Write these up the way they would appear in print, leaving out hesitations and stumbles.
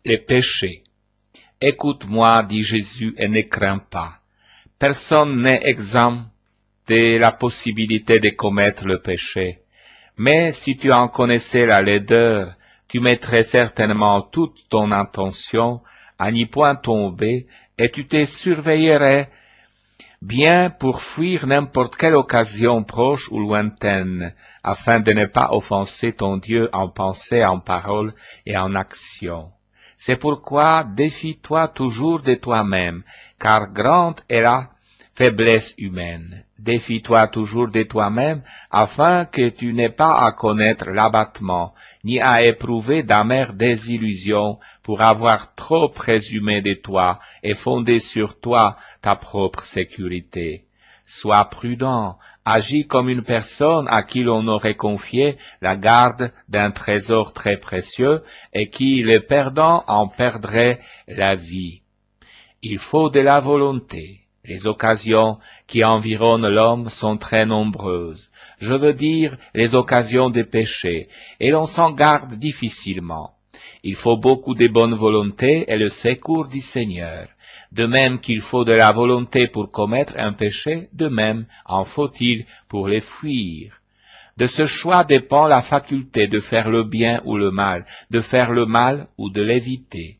les péchés. Écoute-moi, dit Jésus, et ne crains pas. Personne n'est exempt de la possibilité de commettre le péché. Mais si tu en connaissais la laideur, tu mettrais certainement toute ton attention à n'y point tomber, et tu te surveillerais bien pour fuir n'importe quelle occasion proche ou lointaine, afin de ne pas offenser ton Dieu en pensée, en parole et en action. C'est pourquoi défie-toi toujours de toi-même, car grande est la faiblesse humaine. Défie-toi toujours de toi-même, afin que tu n'aies pas à connaître l'abattement, ni à éprouver d'amères désillusions pour avoir trop présumé de toi et fondé sur toi ta propre sécurité. Sois prudent, agis comme une personne à qui l'on aurait confié la garde d'un trésor très précieux et qui, le perdant, en perdrait la vie. Il faut de la volonté. Les occasions qui environnent l'homme sont très nombreuses. Je veux dire les occasions de péché, et l'on s'en garde difficilement. Il faut beaucoup de bonne volonté et le secours du Seigneur. De même qu'il faut de la volonté pour commettre un péché, de même en faut-il pour les fuir. De ce choix dépend la faculté de faire le bien ou le mal, de faire le mal ou de l'éviter.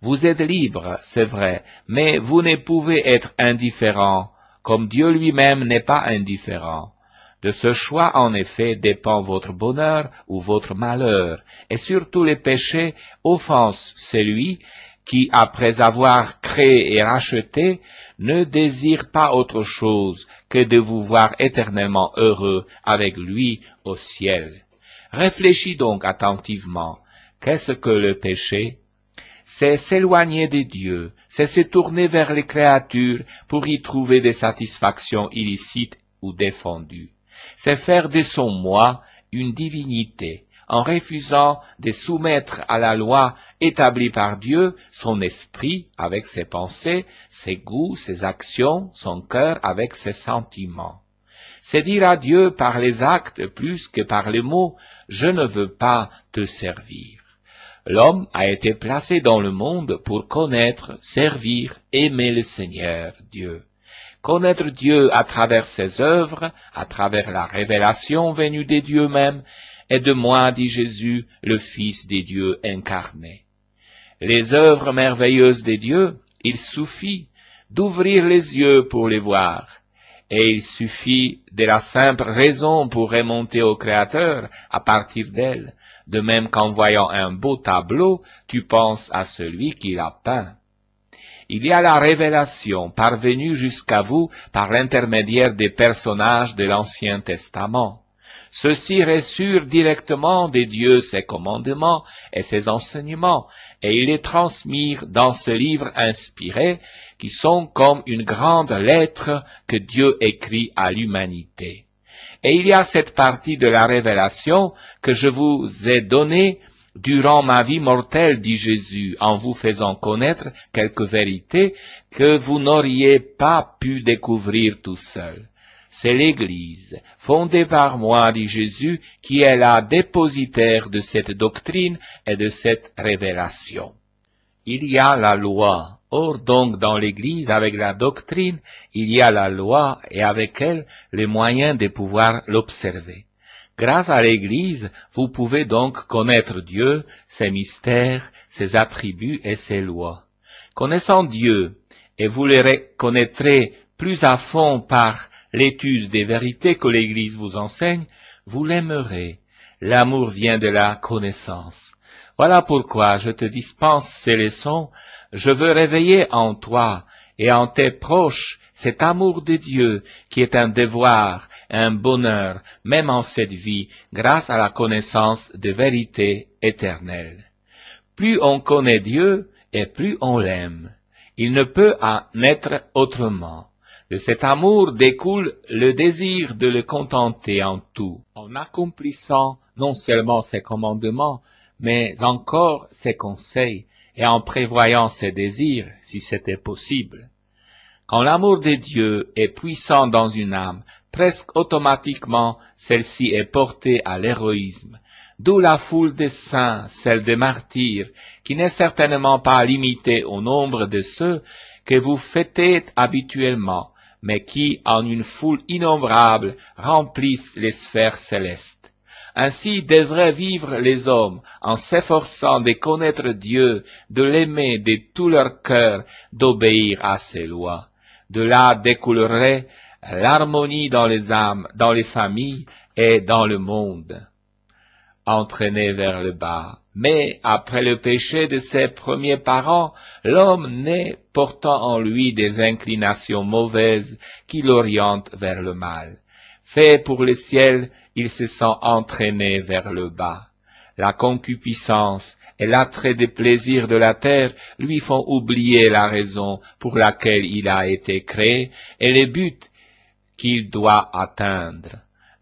Vous êtes libre, c'est vrai, mais vous ne pouvez être indifférent, comme Dieu lui-même n'est pas indifférent. De ce choix, en effet, dépend votre bonheur ou votre malheur, et surtout les péchés offensent celui qui, après avoir créé et racheté, ne désire pas autre chose que de vous voir éternellement heureux avec lui au ciel. Réfléchis donc attentivement. Qu'est-ce que le péché? C'est s'éloigner de Dieu, c'est se tourner vers les créatures pour y trouver des satisfactions illicites ou défendues. C'est faire de son moi une divinité, en refusant de soumettre à la loi établie par Dieu son esprit avec ses pensées, ses goûts, ses actions, son cœur avec ses sentiments. C'est dire à Dieu par les actes plus que par les mots, je ne veux pas te servir. L'homme a été placé dans le monde pour connaître, servir, aimer le Seigneur Dieu. Connaître Dieu à travers ses œuvres, à travers la révélation venue de Dieu même, et de moi, dit Jésus, le Fils de Dieu incarné. Les œuvres merveilleuses de Dieu, il suffit d'ouvrir les yeux pour les voir, et il suffit de la simple raison pour remonter au Créateur à partir d'elle. De même qu'en voyant un beau tableau, tu penses à celui qui l'a peint. Il y a la révélation parvenue jusqu'à vous par l'intermédiaire des personnages de l'Ancien Testament. Ceux-ci reçurent directement de Dieu ses commandements et ses enseignements, et ils les transmirent dans ce livre inspiré, qui sont comme une grande lettre que Dieu écrit à l'humanité. Et il y a cette partie de la révélation que je vous ai donnée durant ma vie mortelle, dit Jésus, en vous faisant connaître quelques vérités que vous n'auriez pas pu découvrir tout seul. C'est l'Église, fondée par moi, dit Jésus, qui est la dépositaire de cette doctrine et de cette révélation. Il y a la loi. Or donc dans l'Église, avec la doctrine, il y a la loi et avec elle les moyens de pouvoir l'observer. Grâce à l'Église, vous pouvez donc connaître Dieu, ses mystères, ses attributs et ses lois. Connaissant Dieu, et vous le connaîtrez plus à fond par l'étude des vérités que l'Église vous enseigne, vous l'aimerez. L'amour vient de la connaissance. Voilà pourquoi je te dispense ces leçons. Je veux réveiller en toi et en tes proches cet amour de Dieu qui est un devoir, un bonheur, même en cette vie, grâce à la connaissance de vérité éternelle. Plus on connaît Dieu et plus on l'aime. Il ne peut en être autrement. De cet amour découle le désir de le contenter en tout, en accomplissant non seulement ses commandements, mais encore ses conseils, et en prévoyant ses désirs, si c'était possible. Quand l'amour de Dieu est puissant dans une âme, presque automatiquement, celle-ci est portée à l'héroïsme. d'où la foule des saints, celle des martyrs, qui n'est certainement pas limitée au nombre de ceux que vous fêtez habituellement, mais qui, en une foule innombrable, remplissent les sphères célestes. Ainsi devraient vivre les hommes, en s'efforçant de connaître Dieu, de l'aimer de tout leur cœur, d'obéir à ses lois. De là découlerait l'harmonie dans les âmes, dans les familles et dans le monde. Entraîné vers le bas. Mais après le péché de ses premiers parents, l'homme naît portant en lui des inclinations mauvaises qui l'orientent vers le mal. Fait pour le ciel, il se sent entraîné vers le bas. La concupiscence et l'attrait des plaisirs de la terre lui font oublier la raison pour laquelle il a été créé et les buts qu'il doit atteindre.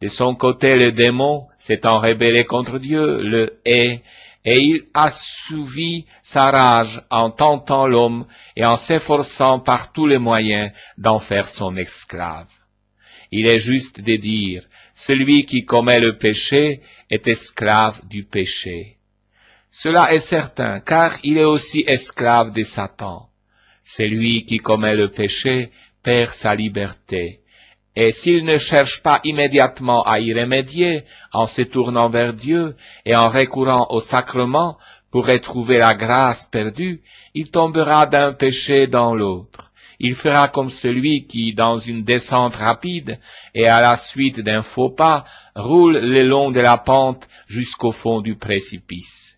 De son côté, le démon, s'étant rébellé contre Dieu, le hait, et il assouvit sa rage en tentant l'homme et en s'efforçant par tous les moyens d'en faire son esclave. Il est juste de dire, celui qui commet le péché est esclave du péché. Cela est certain, car il est aussi esclave de Satan. Celui qui commet le péché perd sa liberté. Et s'il ne cherche pas immédiatement à y remédier, en se tournant vers Dieu et en recourant au sacrement pour retrouver la grâce perdue, il tombera d'un péché dans l'autre. Il fera comme celui qui, dans une descente rapide et à la suite d'un faux pas, roule le long de la pente jusqu'au fond du précipice.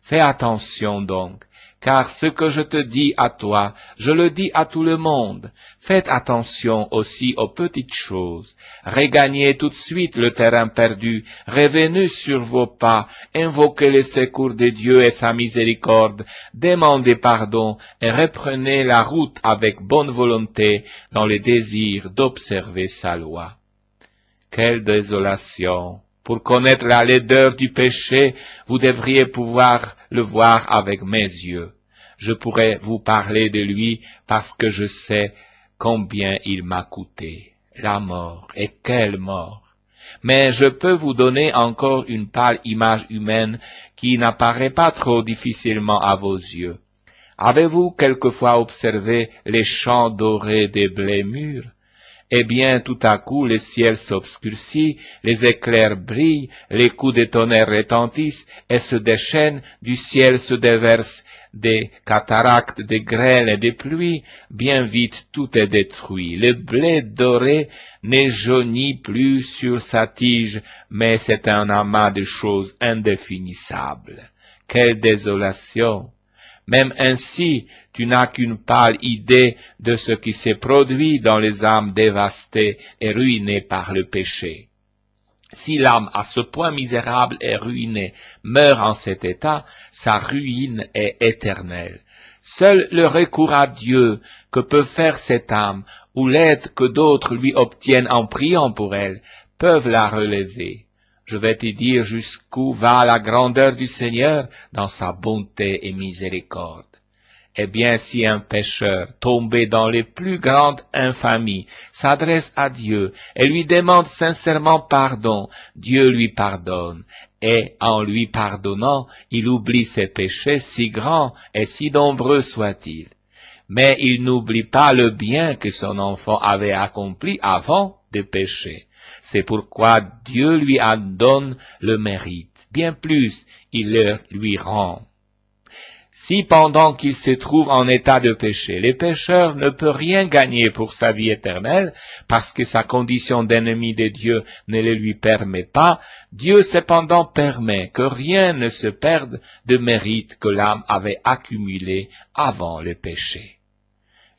Fais attention donc, car ce que je te dis à toi, je le dis à tout le monde. Faites attention aussi aux petites choses. Regagnez tout de suite le terrain perdu, revenez sur vos pas, invoquez le secours de Dieu et sa miséricorde, demandez pardon et reprenez la route avec bonne volonté dans le désir d'observer sa loi. Quelle désolation! Pour connaître la laideur du péché, vous devriez pouvoir le voir avec mes yeux. Je pourrais vous parler de lui parce que je sais combien il m'a coûté. La mort, et quelle mort! Mais je peux vous donner encore une pâle image humaine qui n'apparaît pas trop difficilement à vos yeux. Avez-vous quelquefois observé les champs dorés des blés mûrs? Eh bien, tout à coup, le ciel s'obscurcit, les éclairs brillent, les coups de tonnerre retentissent et se déchaînent, du ciel se déversent des cataractes de grêle et de pluie, bien vite tout est détruit. Le blé doré ne jaunit plus sur sa tige, mais c'est un amas de choses indéfinissables. Quelle désolation! Même ainsi, tu n'as qu'une pâle idée de ce qui s'est produit dans les âmes dévastées et ruinées par le péché. Si l'âme à ce point misérable et ruinée meurt en cet état, sa ruine est éternelle. Seul le recours à Dieu que peut faire cette âme, ou l'aide que d'autres lui obtiennent en priant pour elle, peuvent la relever. Je vais te dire jusqu'où va la grandeur du Seigneur dans sa bonté et miséricorde. Eh bien, si un pécheur, tombé dans les plus grandes infamies, s'adresse à Dieu et lui demande sincèrement pardon, Dieu lui pardonne, et en lui pardonnant, il oublie ses péchés si grands et si nombreux soient-ils. Mais il n'oublie pas le bien que son enfant avait accompli avant de pécher. C'est pourquoi Dieu lui en donne le mérite. Bien plus, il le lui rend. Si pendant qu'il se trouve en état de péché, le pécheur ne peut rien gagner pour sa vie éternelle, parce que sa condition d'ennemi de Dieu ne le lui permet pas, Dieu cependant permet que rien ne se perde de mérite que l'âme avait accumulé avant le péché.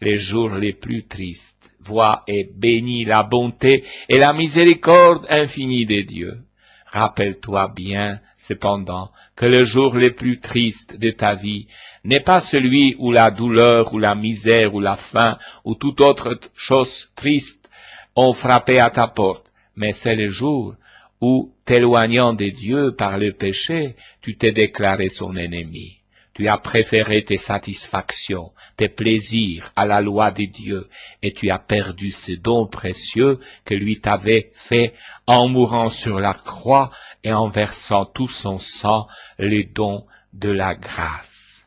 Les jours les plus tristes, vois et bénis la bonté et la miséricorde infinie de Dieu. Rappelle-toi bien, cependant, que le jour le plus triste de ta vie n'est pas celui où la douleur, ou la misère, ou la faim, ou toute autre chose triste ont frappé à ta porte, mais c'est le jour où, t'éloignant de Dieu par le péché, tu t'es déclaré son ennemi. Tu as préféré tes satisfactions, tes plaisirs à la loi de Dieu, et tu as perdu ce don précieux que lui t'avait fait en mourant sur la croix et en versant tout son sang, les dons de la grâce.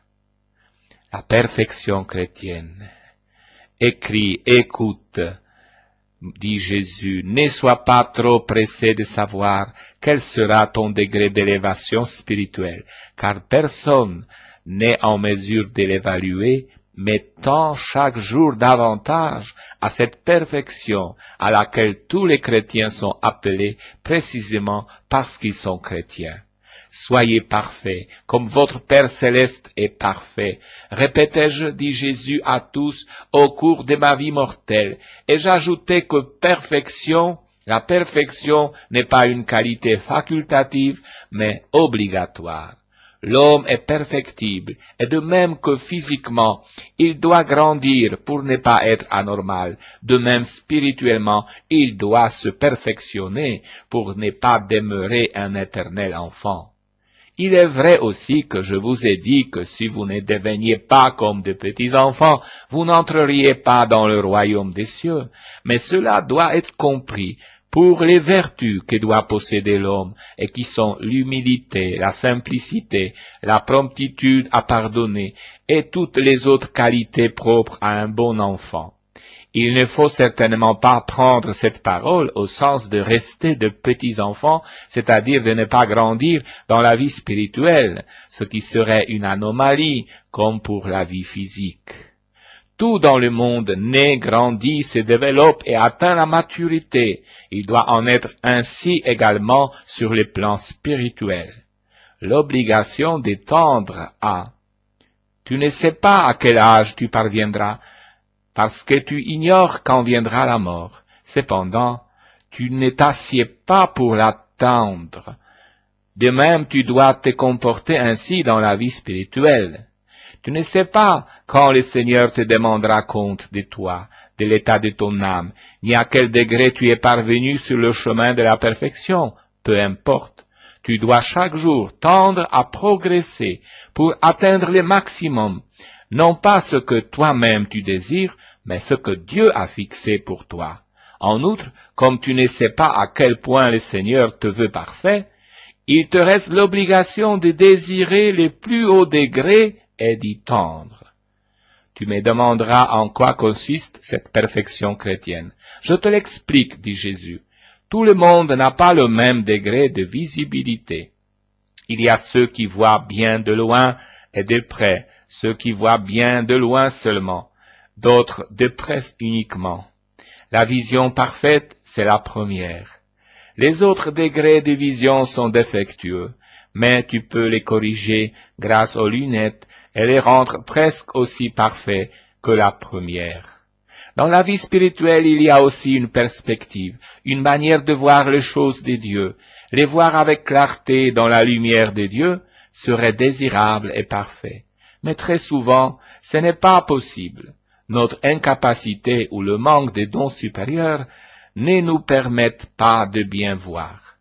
La perfection chrétienne. Écris, écoute, dit Jésus, ne sois pas trop pressé de savoir quel sera ton degré d'élévation spirituelle, car personne n'est en mesure de l'évaluer, mais tend chaque jour davantage à cette perfection à laquelle tous les chrétiens sont appelés précisément parce qu'ils sont chrétiens. Soyez parfaits, comme votre Père céleste est parfait. Répétais-je, dit Jésus à tous, au cours de ma vie mortelle. Et j'ajoutais que la perfection n'est pas une qualité facultative, mais obligatoire. L'homme est perfectible, et de même que physiquement, il doit grandir pour ne pas être anormal, de même spirituellement, il doit se perfectionner pour ne pas demeurer un éternel enfant. Il est vrai aussi que je vous ai dit que si vous ne deveniez pas comme de petits enfants, vous n'entreriez pas dans le royaume des cieux. Mais cela doit être compris pour les vertus que doit posséder l'homme et qui sont l'humilité, la simplicité, la promptitude à pardonner et toutes les autres qualités propres à un bon enfant. Il ne faut certainement pas prendre cette parole au sens de rester de petits enfants, c'est-à-dire de ne pas grandir dans la vie spirituelle, ce qui serait une anomalie comme pour la vie physique. Tout dans le monde naît, grandit, se développe et atteint la maturité. Il doit en être ainsi également sur le plan spirituel. L'obligation d'étendre à « Tu ne sais pas à quel âge tu parviendras » parce que tu ignores quand viendra la mort. Cependant, tu ne t'assieds pas pour l'attendre. De même, tu dois te comporter ainsi dans la vie spirituelle. Tu ne sais pas quand le Seigneur te demandera compte de toi, de l'état de ton âme, ni à quel degré tu es parvenu sur le chemin de la perfection. Peu importe. Tu dois chaque jour tendre à progresser pour atteindre le maximum, non pas ce que toi-même tu désires, mais ce que Dieu a fixé pour toi. En outre, comme tu ne sais pas à quel point le Seigneur te veut parfait, il te reste l'obligation de désirer les plus hauts degrés et d'y tendre. Tu me demanderas en quoi consiste cette perfection chrétienne. Je te l'explique, dit Jésus. Tout le monde n'a pas le même degré de visibilité. Il y a ceux qui voient bien de loin et de près, ceux qui voient bien de loin seulement, d'autres de près uniquement. La vision parfaite, c'est la première. Les autres degrés de vision sont défectueux, mais tu peux les corriger grâce aux lunettes et les rendre presque aussi parfaits que la première. Dans la vie spirituelle, il y a aussi une perspective, une manière de voir les choses de Dieu. Les voir avec clarté dans la lumière de Dieu serait désirable et parfait. Mais très souvent, ce n'est pas possible. Notre incapacité ou le manque des dons supérieurs ne nous permettent pas de bien voir.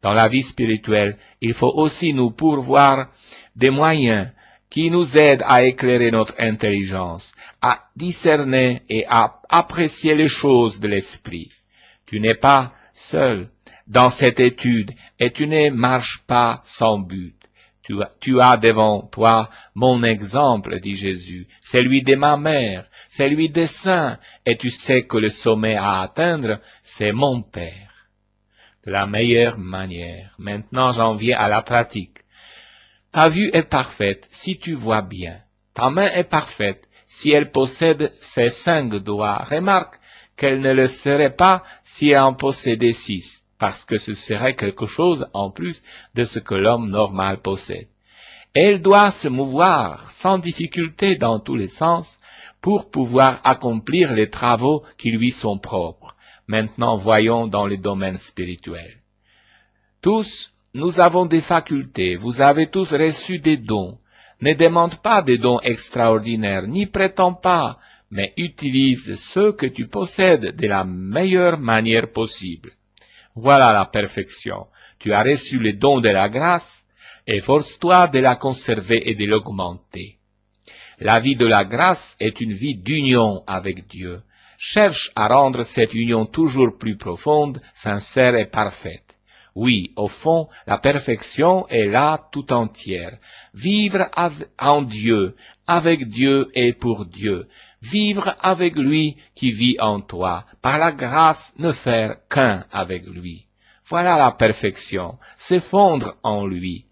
Dans la vie spirituelle, il faut aussi nous pourvoir des moyens qui nous aident à éclairer notre intelligence, à discerner et à apprécier les choses de l'esprit. Tu n'es pas seul dans cette étude et tu ne marches pas sans but. Tu as devant toi mon exemple, dit Jésus, celui de ma mère, celui des saints, et tu sais que le sommet à atteindre, c'est mon Père. De la meilleure manière. Maintenant, j'en viens à la pratique. Ta vue est parfaite si tu vois bien. Ta main est parfaite si elle possède ses 5 doigts. Remarque qu'elle ne le serait pas si elle en possédait 6. Parce que ce serait quelque chose en plus de ce que l'homme normal possède. Elle doit se mouvoir sans difficulté dans tous les sens pour pouvoir accomplir les travaux qui lui sont propres. Maintenant, voyons dans le domaine spirituel. Tous, nous avons des facultés, vous avez tous reçu des dons. Ne demande pas des dons extraordinaires, n'y prétends pas, mais utilise ceux que tu possèdes de la meilleure manière possible. Voilà la perfection. Tu as reçu les dons de la grâce, Efforce-toi de la conserver et de l'augmenter. La vie de la grâce est une vie d'union avec Dieu. Cherche à rendre cette union toujours plus profonde, sincère et parfaite. Oui, au fond, la perfection est là tout entière. Vivre en Dieu, avec Dieu et pour Dieu. Vivre avec lui qui vit en toi. Par la grâce, ne faire qu'un avec lui. Voilà la perfection, se fondre en lui.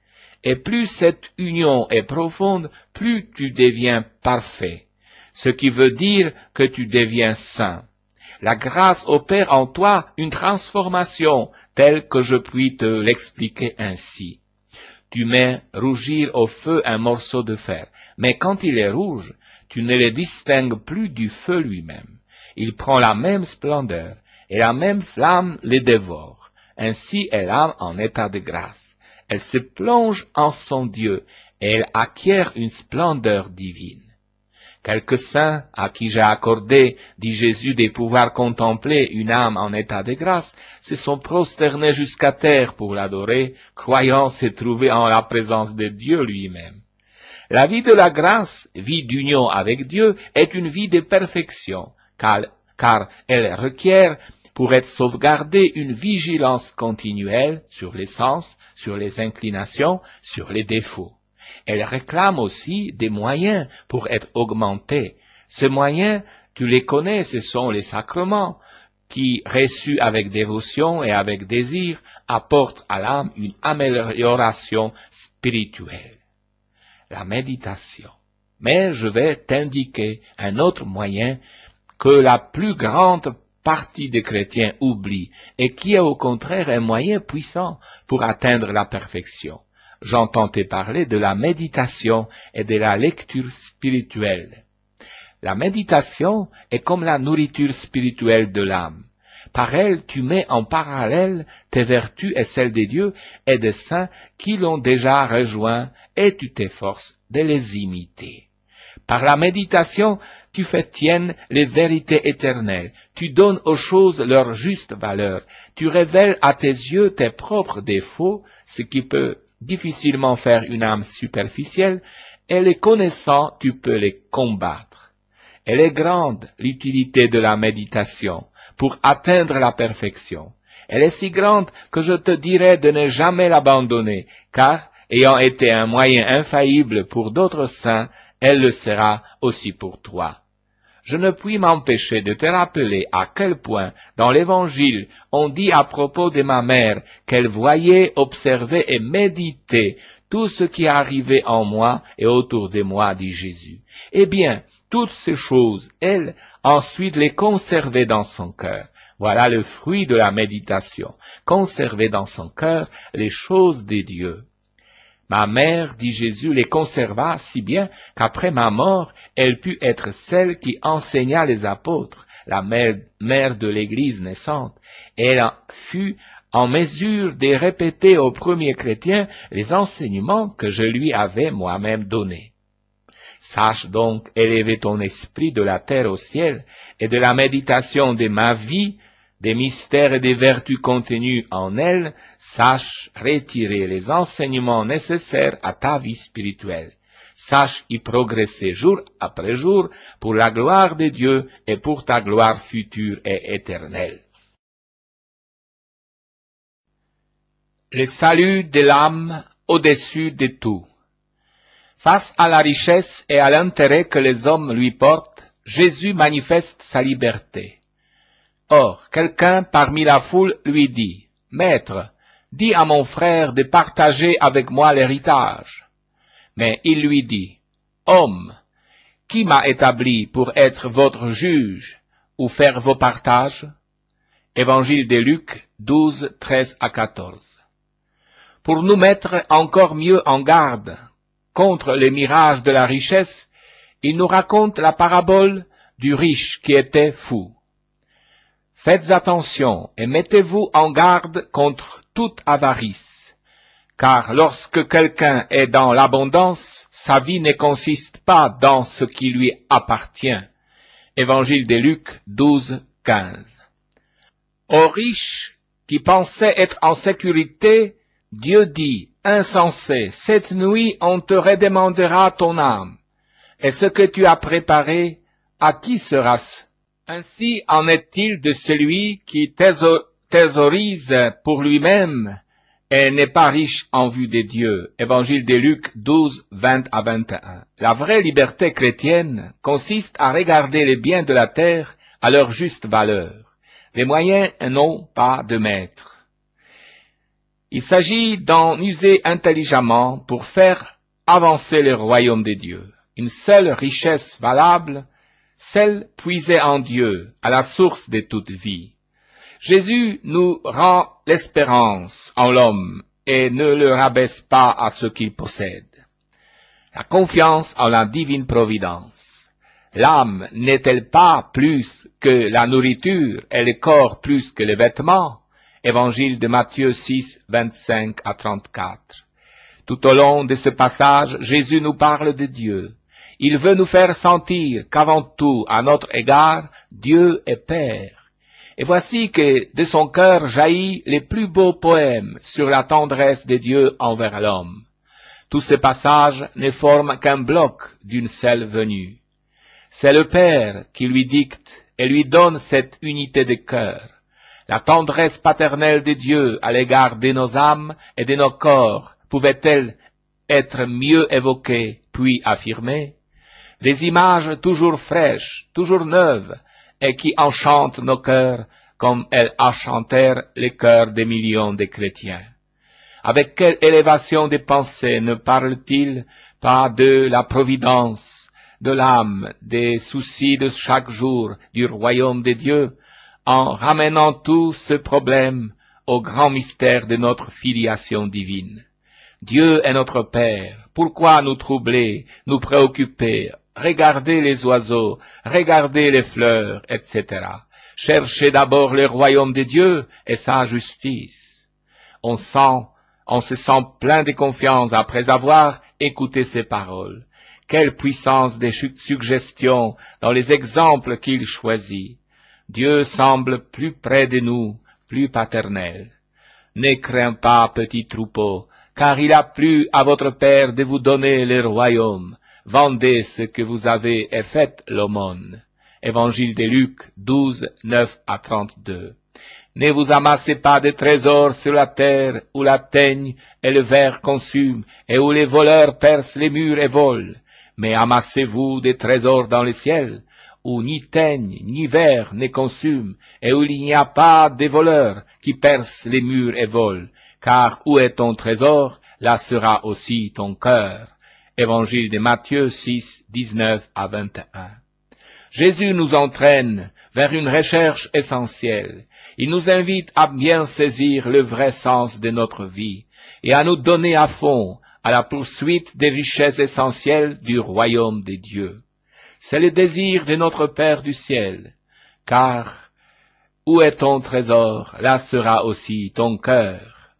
Et plus cette union est profonde, plus tu deviens parfait. Ce qui veut dire que tu deviens saint. La grâce opère en toi une transformation telle que je puis te l'expliquer ainsi. Tu mets rougir au feu un morceau de fer, mais quand il est rouge, tu ne le distingues plus du feu lui-même. Il prend la même splendeur, et la même flamme le dévore. Ainsi est l'âme en état de grâce. Elle se plonge en son Dieu, et elle acquiert une splendeur divine. Quelques saints à qui j'ai accordé, dit Jésus, de pouvoir contempler une âme en état de grâce, se sont prosternés jusqu'à terre pour l'adorer, croyant se trouver en la présence de Dieu lui-même. La vie de la grâce, vie d'union avec Dieu, est une vie de perfection, car elle requiert, pour être sauvegardée, une vigilance continuelle sur les sens, sur les inclinations, sur les défauts. Elle réclame aussi des moyens pour être augmentée. Ces moyens, tu les connais, ce sont les sacrements qui, reçus avec dévotion et avec désir, apportent à l'âme une amélioration spirituelle. La méditation. Mais je vais t'indiquer un autre moyen que la plus grande partie des chrétiens oublie et qui est au contraire un moyen puissant pour atteindre la perfection. J'entends te parler de la méditation et de la lecture spirituelle. La méditation est comme la nourriture spirituelle de l'âme. Par elle, tu mets en parallèle tes vertus et celles de Dieu et des saints qui l'ont déjà rejoint et tu t'efforces de les imiter. Par la méditation, tu fais tiennes les vérités éternelles, tu donnes aux choses leur juste valeur, tu révèles à tes yeux tes propres défauts, ce qui peut difficilement faire une âme superficielle, et les connaissant, tu peux les combattre. Elle est grande, l'utilité de la méditation, pour atteindre la perfection. Elle est si grande que je te dirais de ne jamais l'abandonner, car, ayant été un moyen infaillible pour d'autres saints, elle le sera aussi pour toi. Je ne puis m'empêcher de te rappeler à quel point, dans l'Évangile, on dit à propos de ma mère qu'elle voyait, observait et méditait tout ce qui arrivait en moi et autour de moi, dit Jésus. Eh bien, toutes ces choses, elle, ensuite les conservait dans son cœur. Voilà le fruit de la méditation, conserver dans son cœur les choses de Dieu. Ma mère, dit Jésus, les conserva si bien qu'après ma mort, elle put être celle qui enseigna les apôtres, la mère de l'Église naissante. Elle fut en mesure de répéter aux premiers chrétiens les enseignements que je lui avais moi-même donnés. Sache donc élever ton esprit de la terre au ciel et de la méditation de ma vie, des mystères et des vertus contenus en elle, sache retirer les enseignements nécessaires à ta vie spirituelle. Sache y progresser jour après jour pour la gloire de Dieu et pour ta gloire future et éternelle. Le salut de l'âme au-dessus de tout. Face à la richesse et à l'intérêt que les hommes lui portent, Jésus manifeste sa liberté. Or, quelqu'un parmi la foule lui dit, « Maître, dis à mon frère de partager avec moi l'héritage. » Mais il lui dit, « Homme, qui m'a établi pour être votre juge ou faire vos partages ?» Évangile de Luc 12, 13 à 14. Pour nous mettre encore mieux en garde contre les mirages de la richesse, il nous raconte la parabole du riche qui était fou. Faites attention et mettez-vous en garde contre toute avarice, car lorsque quelqu'un est dans l'abondance, sa vie ne consiste pas dans ce qui lui appartient. Évangile de Luc 12, 15. Aux riches qui pensaient être en sécurité, Dieu dit, insensé, cette nuit on te redemandera ton âme. Et ce que tu as préparé, à qui sera-ce? Ainsi en est-il de celui qui thésaurise pour lui-même et n'est pas riche en vue des dieux. Évangile de Luc 12, 20 à 21. La vraie liberté chrétienne consiste à regarder les biens de la terre à leur juste valeur. Les moyens n'ont pas de maître. Il s'agit d'en user intelligemment pour faire avancer le royaume des dieux. Une seule richesse valable, celle puisée en Dieu, à la source de toute vie. Jésus nous rend l'espérance en l'homme et ne le rabaisse pas à ce qu'il possède. La confiance en la divine providence. L'âme n'est-elle pas plus que la nourriture et le corps plus que les vêtements? Évangile de Matthieu 6, 25 à 34. Tout au long de ce passage, Jésus nous parle de Dieu. Il veut nous faire sentir qu'avant tout, à notre égard, Dieu est Père. Et voici que de son cœur jaillit les plus beaux poèmes sur la tendresse de Dieu envers l'homme. Tous ces passages ne forment qu'un bloc d'une seule venue. C'est le Père qui lui dicte et lui donne cette unité de cœur. La tendresse paternelle de Dieu à l'égard de nos âmes et de nos corps pouvait-elle être mieux évoquée puis affirmée? Des images toujours fraîches, toujours neuves, et qui enchantent nos cœurs comme elles enchantèrent les cœurs des millions de chrétiens. Avec quelle élévation des pensées ne parle-t-il pas de la providence, de l'âme, des soucis de chaque jour, du royaume de Dieu, en ramenant tout ce problème au grand mystère de notre filiation divine. Dieu est notre Père. Pourquoi nous troubler, nous préoccuper? Regardez les oiseaux, regardez les fleurs, etc. Cherchez d'abord le royaume de Dieu et sa justice. On se sent plein de confiance après avoir écouté ces paroles. Quelle puissance de suggestion dans les exemples qu'il choisit. Dieu semble plus près de nous, plus paternel. Ne crains pas, petit troupeau, car il a plu à votre Père de vous donner le royaume. Vendez ce que vous avez et faites l'aumône. Évangile de Luc 12, 9 à 32. Ne vous amassez pas de trésors sur la terre où la teigne et le ver consument et où les voleurs percent les murs et volent. Mais amassez-vous des trésors dans le ciel où ni teigne ni ver ne consument et où il n'y a pas de voleurs qui percent les murs et volent. Car où est ton trésor, là sera aussi ton cœur. Évangile de Matthieu 6, 19 à 21. Jésus nous entraîne vers une recherche essentielle. Il nous invite à bien saisir le vrai sens de notre vie et à nous donner à fond à la poursuite des richesses essentielles du royaume de Dieu. C'est le désir de notre Père du ciel, car où est ton trésor, là sera aussi ton cœur.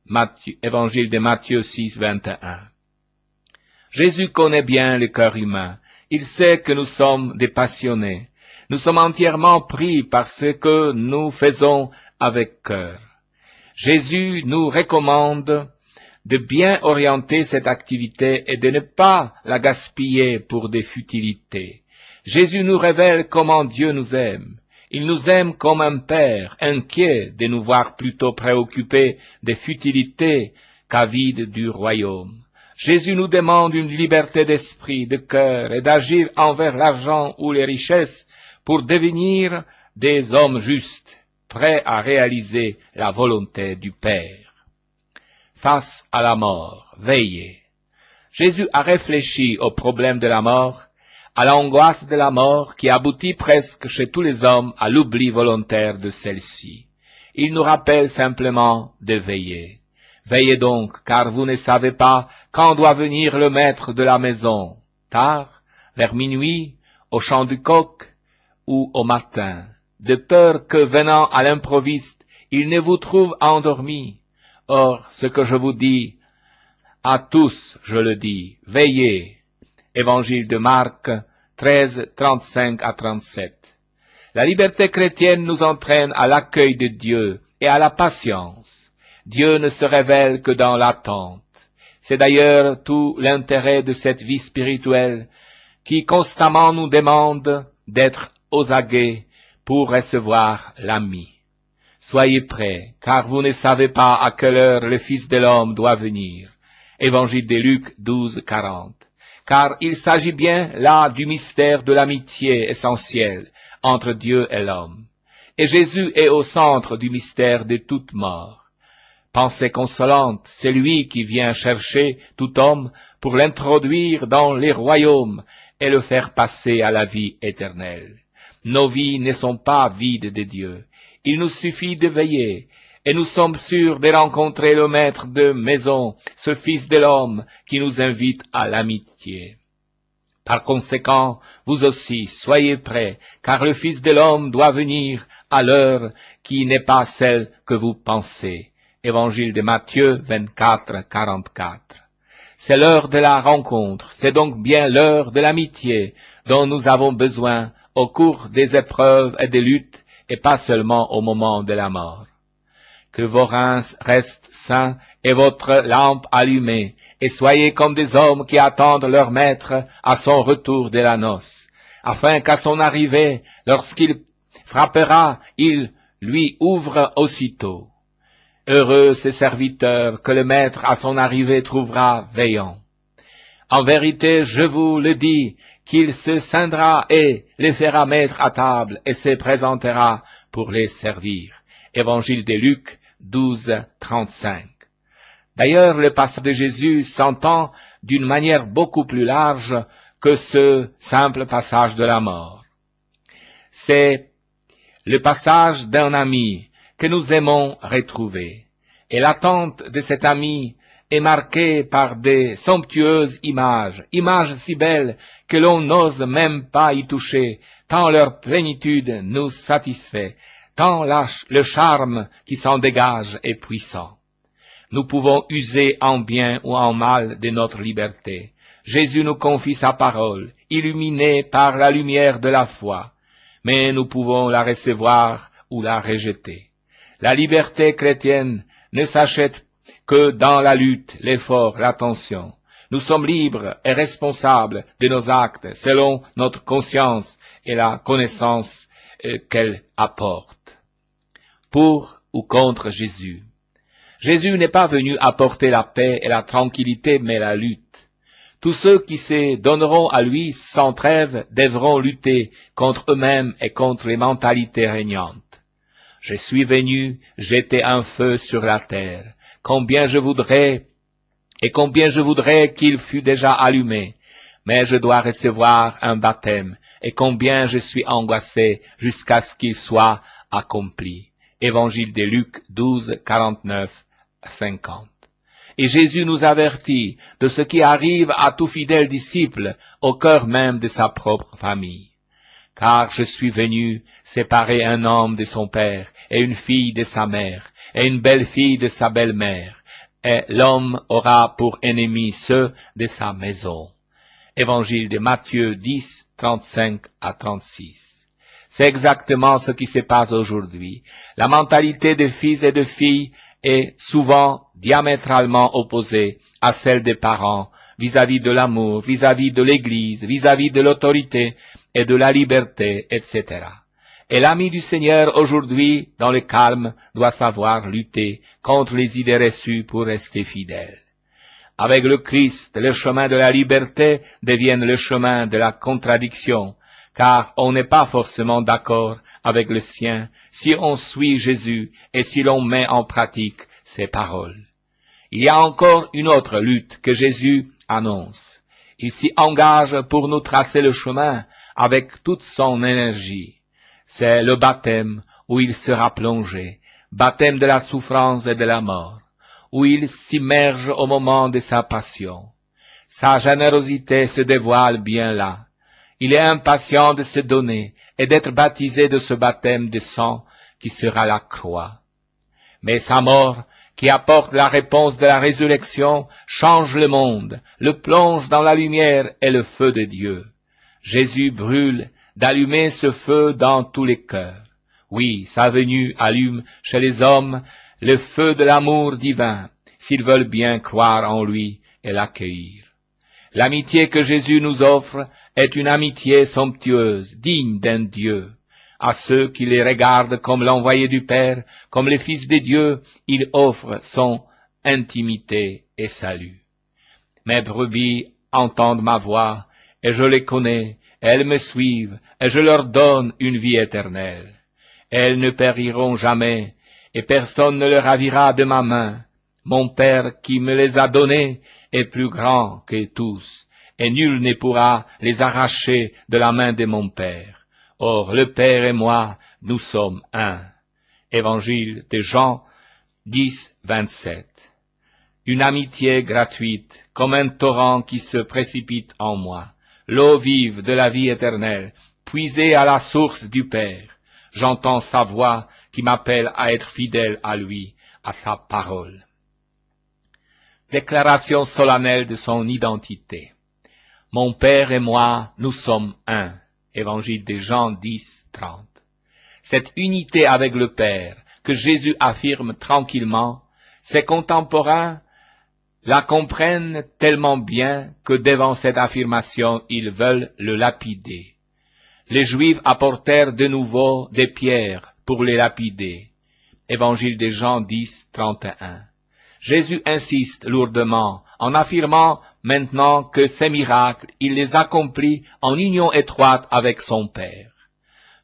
Évangile de Matthieu 6, 21. Jésus connaît bien le cœur humain. Il sait que nous sommes des passionnés. Nous sommes entièrement pris par ce que nous faisons avec cœur. Jésus nous recommande de bien orienter cette activité et de ne pas la gaspiller pour des futilités. Jésus nous révèle comment Dieu nous aime. Il nous aime comme un père, inquiet de nous voir plutôt préoccupés des futilités qu'avides du royaume. Jésus nous demande une liberté d'esprit, de cœur et d'agir envers l'argent ou les richesses pour devenir des hommes justes, prêts à réaliser la volonté du Père. Face à la mort, veillez. Jésus a réfléchi au problème de la mort, à l'angoisse de la mort qui aboutit presque chez tous les hommes à l'oubli volontaire de celle-ci. Il nous rappelle simplement de veiller. Veillez donc, car vous ne savez pas quand doit venir le maître de la maison, tard, vers minuit, au chant du coq ou au matin, de peur que, venant à l'improviste, il ne vous trouve endormi. Or, ce que je vous dis, à tous je le dis, veillez. Évangile de Marc 13, 35 à 37. La liberté chrétienne nous entraîne à l'accueil de Dieu et à la patience. Dieu ne se révèle que dans l'attente. C'est d'ailleurs tout l'intérêt de cette vie spirituelle qui constamment nous demande d'être aux aguets pour recevoir l'ami. Soyez prêts, car vous ne savez pas à quelle heure le Fils de l'homme doit venir. Évangile de Luc 12, 40. Car il s'agit bien là du mystère de l'amitié essentielle entre Dieu et l'homme. Et Jésus est au centre du mystère de toute mort. Pensée consolante, c'est lui qui vient chercher tout homme pour l'introduire dans les royaumes et le faire passer à la vie éternelle. Nos vies ne sont pas vides de Dieu. Il nous suffit de veiller, et nous sommes sûrs de rencontrer le maître de maison, ce Fils de l'homme qui nous invite à l'amitié. Par conséquent, vous aussi, soyez prêts, car le Fils de l'homme doit venir à l'heure qui n'est pas celle que vous pensez. Évangile de Matthieu 24, 44. C'est l'heure de la rencontre, c'est donc bien l'heure de l'amitié dont nous avons besoin au cours des épreuves et des luttes, et pas seulement au moment de la mort. Que vos reins restent sains et votre lampe allumée, et soyez comme des hommes qui attendent leur maître à son retour de la noce, afin qu'à son arrivée, lorsqu'il frappera, il lui ouvre aussitôt. Heureux ces serviteurs que le maître à son arrivée trouvera veillant. En vérité, je vous le dis, qu'il se scindra et les fera mettre à table et se présentera pour les servir. Évangile de Luc 12, 35. D'ailleurs, le passage de Jésus s'entend d'une manière beaucoup plus large que ce simple passage de la mort. C'est le passage d'un ami que nous aimons retrouver. Et l'attente de cet ami est marquée par des somptueuses images si belles que l'on n'ose même pas y toucher, tant leur plénitude nous satisfait, tant le charme qui s'en dégage est puissant. Nous pouvons user en bien ou en mal de notre liberté. Jésus nous confie sa parole, illuminée par la lumière de la foi, mais nous pouvons la recevoir ou la rejeter. La liberté chrétienne ne s'achète que dans la lutte, l'effort, l'attention. Nous sommes libres et responsables de nos actes selon notre conscience et la connaissance qu'elle apporte. Pour ou contre Jésus. Jésus n'est pas venu apporter la paix et la tranquillité, mais la lutte. Tous ceux qui se donneront à lui sans trêve devront lutter contre eux-mêmes et contre les mentalités régnantes. Je suis venu jeter un feu sur la terre. Combien je voudrais qu'il fût déjà allumé, mais je dois recevoir un baptême, et combien je suis angoissé jusqu'à ce qu'il soit accompli. Évangile de Luc 12, 49, 50. Et Jésus nous avertit de ce qui arrive à tout fidèle disciple au cœur même de sa propre famille. Car je suis venu séparer un homme de son père, et une fille de sa mère, et une belle-fille de sa belle-mère, et l'homme aura pour ennemis ceux de sa maison. Évangile de Matthieu 10, 35 à 36. C'est exactement ce qui se passe aujourd'hui. La mentalité des fils et de filles est souvent diamétralement opposée à celle des parents vis-à-vis de l'amour, vis-à-vis de l'Église, vis-à-vis de l'autorité et de la liberté, etc. Et l'ami du Seigneur aujourd'hui, dans le calme, doit savoir lutter contre les idées reçues pour rester fidèle. Avec le Christ, le chemin de la liberté devient le chemin de la contradiction, car on n'est pas forcément d'accord avec le sien si on suit Jésus et si l'on met en pratique ses paroles. Il y a encore une autre lutte que Jésus annonce. Il s'y engage pour nous tracer le chemin avec toute son énergie. C'est le baptême où il sera plongé, baptême de la souffrance et de la mort, où il s'immerge au moment de sa passion. Sa générosité se dévoile bien là. Il est impatient de se donner et d'être baptisé de ce baptême de sang qui sera la croix. Mais sa mort, qui apporte la réponse de la résurrection, change le monde, le plonge dans la lumière et le feu de Dieu. Jésus brûle d'allumer ce feu dans tous les cœurs. Oui, sa venue allume chez les hommes le feu de l'amour divin, s'ils veulent bien croire en lui et l'accueillir. L'amitié que Jésus nous offre est une amitié somptueuse, digne d'un Dieu. À ceux qui les regardent comme l'envoyé du Père, comme les fils de Dieu, il offre son intimité et salut. Mes brebis entendent ma voix, et je les connais, elles me suivent, et je leur donne une vie éternelle. Elles ne périront jamais, et personne ne les ravira de ma main. Mon Père qui me les a donnés est plus grand que tous, et nul ne pourra les arracher de la main de mon Père. Or, le Père et moi, nous sommes un. Évangile de Jean 10, 27. Une amitié gratuite, comme un torrent qui se précipite en moi, l'eau vive de la vie éternelle, puisée à la source du Père. J'entends sa voix qui m'appelle à être fidèle à lui, à sa parole. Déclaration solennelle de son identité. Mon Père et moi, nous sommes un. Évangile de Jean 10, 30. Cette unité avec le Père, que Jésus affirme tranquillement, ses contemporains la comprennent tellement bien que devant cette affirmation, ils veulent le lapider. Les Juifs apportèrent de nouveau des pierres pour les lapider. Évangile de Jean 10, 31. Jésus insiste lourdement en affirmant maintenant que ces miracles, il les accomplit en union étroite avec son Père.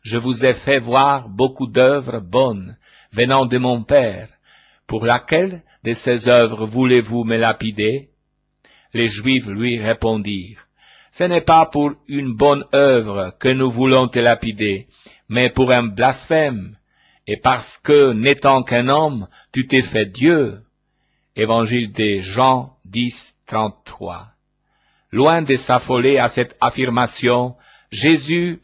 Je vous ai fait voir beaucoup d'œuvres bonnes venant de mon Père. Pour laquelle de ces œuvres voulez-vous me lapider? Les Juifs lui répondirent, ce n'est pas pour une bonne œuvre que nous voulons te lapider, mais pour un blasphème, et parce que, n'étant qu'un homme, tu t'es fait Dieu. Évangile de Jean 10, 33. Loin de s'affoler à cette affirmation, Jésus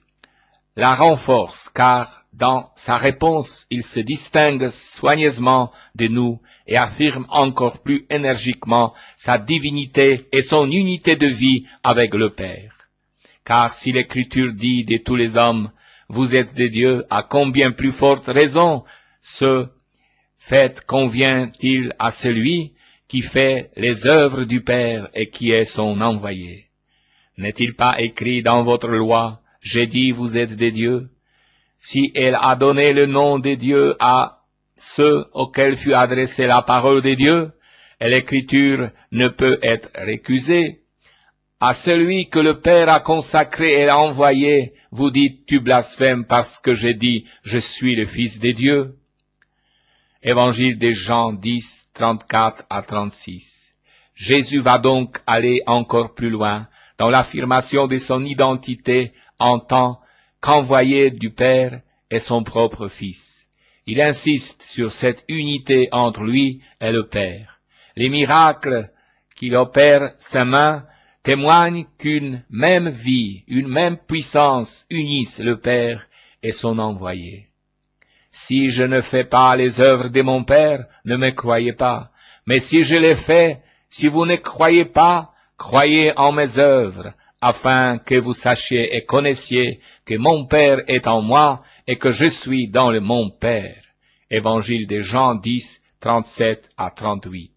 la renforce, car dans sa réponse, il se distingue soigneusement de nous et affirme encore plus énergiquement sa divinité et son unité de vie avec le Père. Car si l'Écriture dit de tous les hommes, vous êtes des dieux, à combien plus forte raison ce fait convient-il à celui qui fait les œuvres du Père et qui est son envoyé? N'est-il pas écrit dans votre loi, j'ai dit vous êtes des dieux? Si elle a donné le nom de Dieu à ceux auxquels fut adressée la parole de Dieu, et l'Écriture ne peut être récusée. À celui que le Père a consacré et a envoyé, vous dites, tu blasphèmes parce que j'ai dit, je suis le Fils de Dieu. Évangile de Jean 10, 34 à 36. Jésus va donc aller encore plus loin dans l'affirmation de son identité en tant qu'envoyé du Père et son propre Fils. Il insiste sur cette unité entre lui et le Père. Les miracles qu'il opère ses mains témoignent qu'une même vie, une même puissance unissent le Père et son envoyé. Si je ne fais pas les œuvres de mon Père, ne me croyez pas. Mais si je les fais, si vous ne croyez pas, croyez en mes œuvres, afin que vous sachiez et connaissiez que mon Père est en moi et que je suis dans mon Père. Évangile de Jean 10, 37 à 38.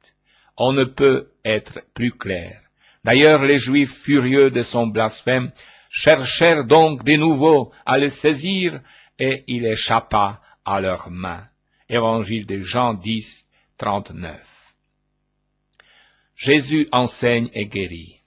On ne peut être plus clair. D'ailleurs, les Juifs, furieux de son blasphème, cherchèrent donc de nouveau à le saisir, et il échappa à leurs mains. Évangile de Jean 10, 39. Jésus enseigne et guérit.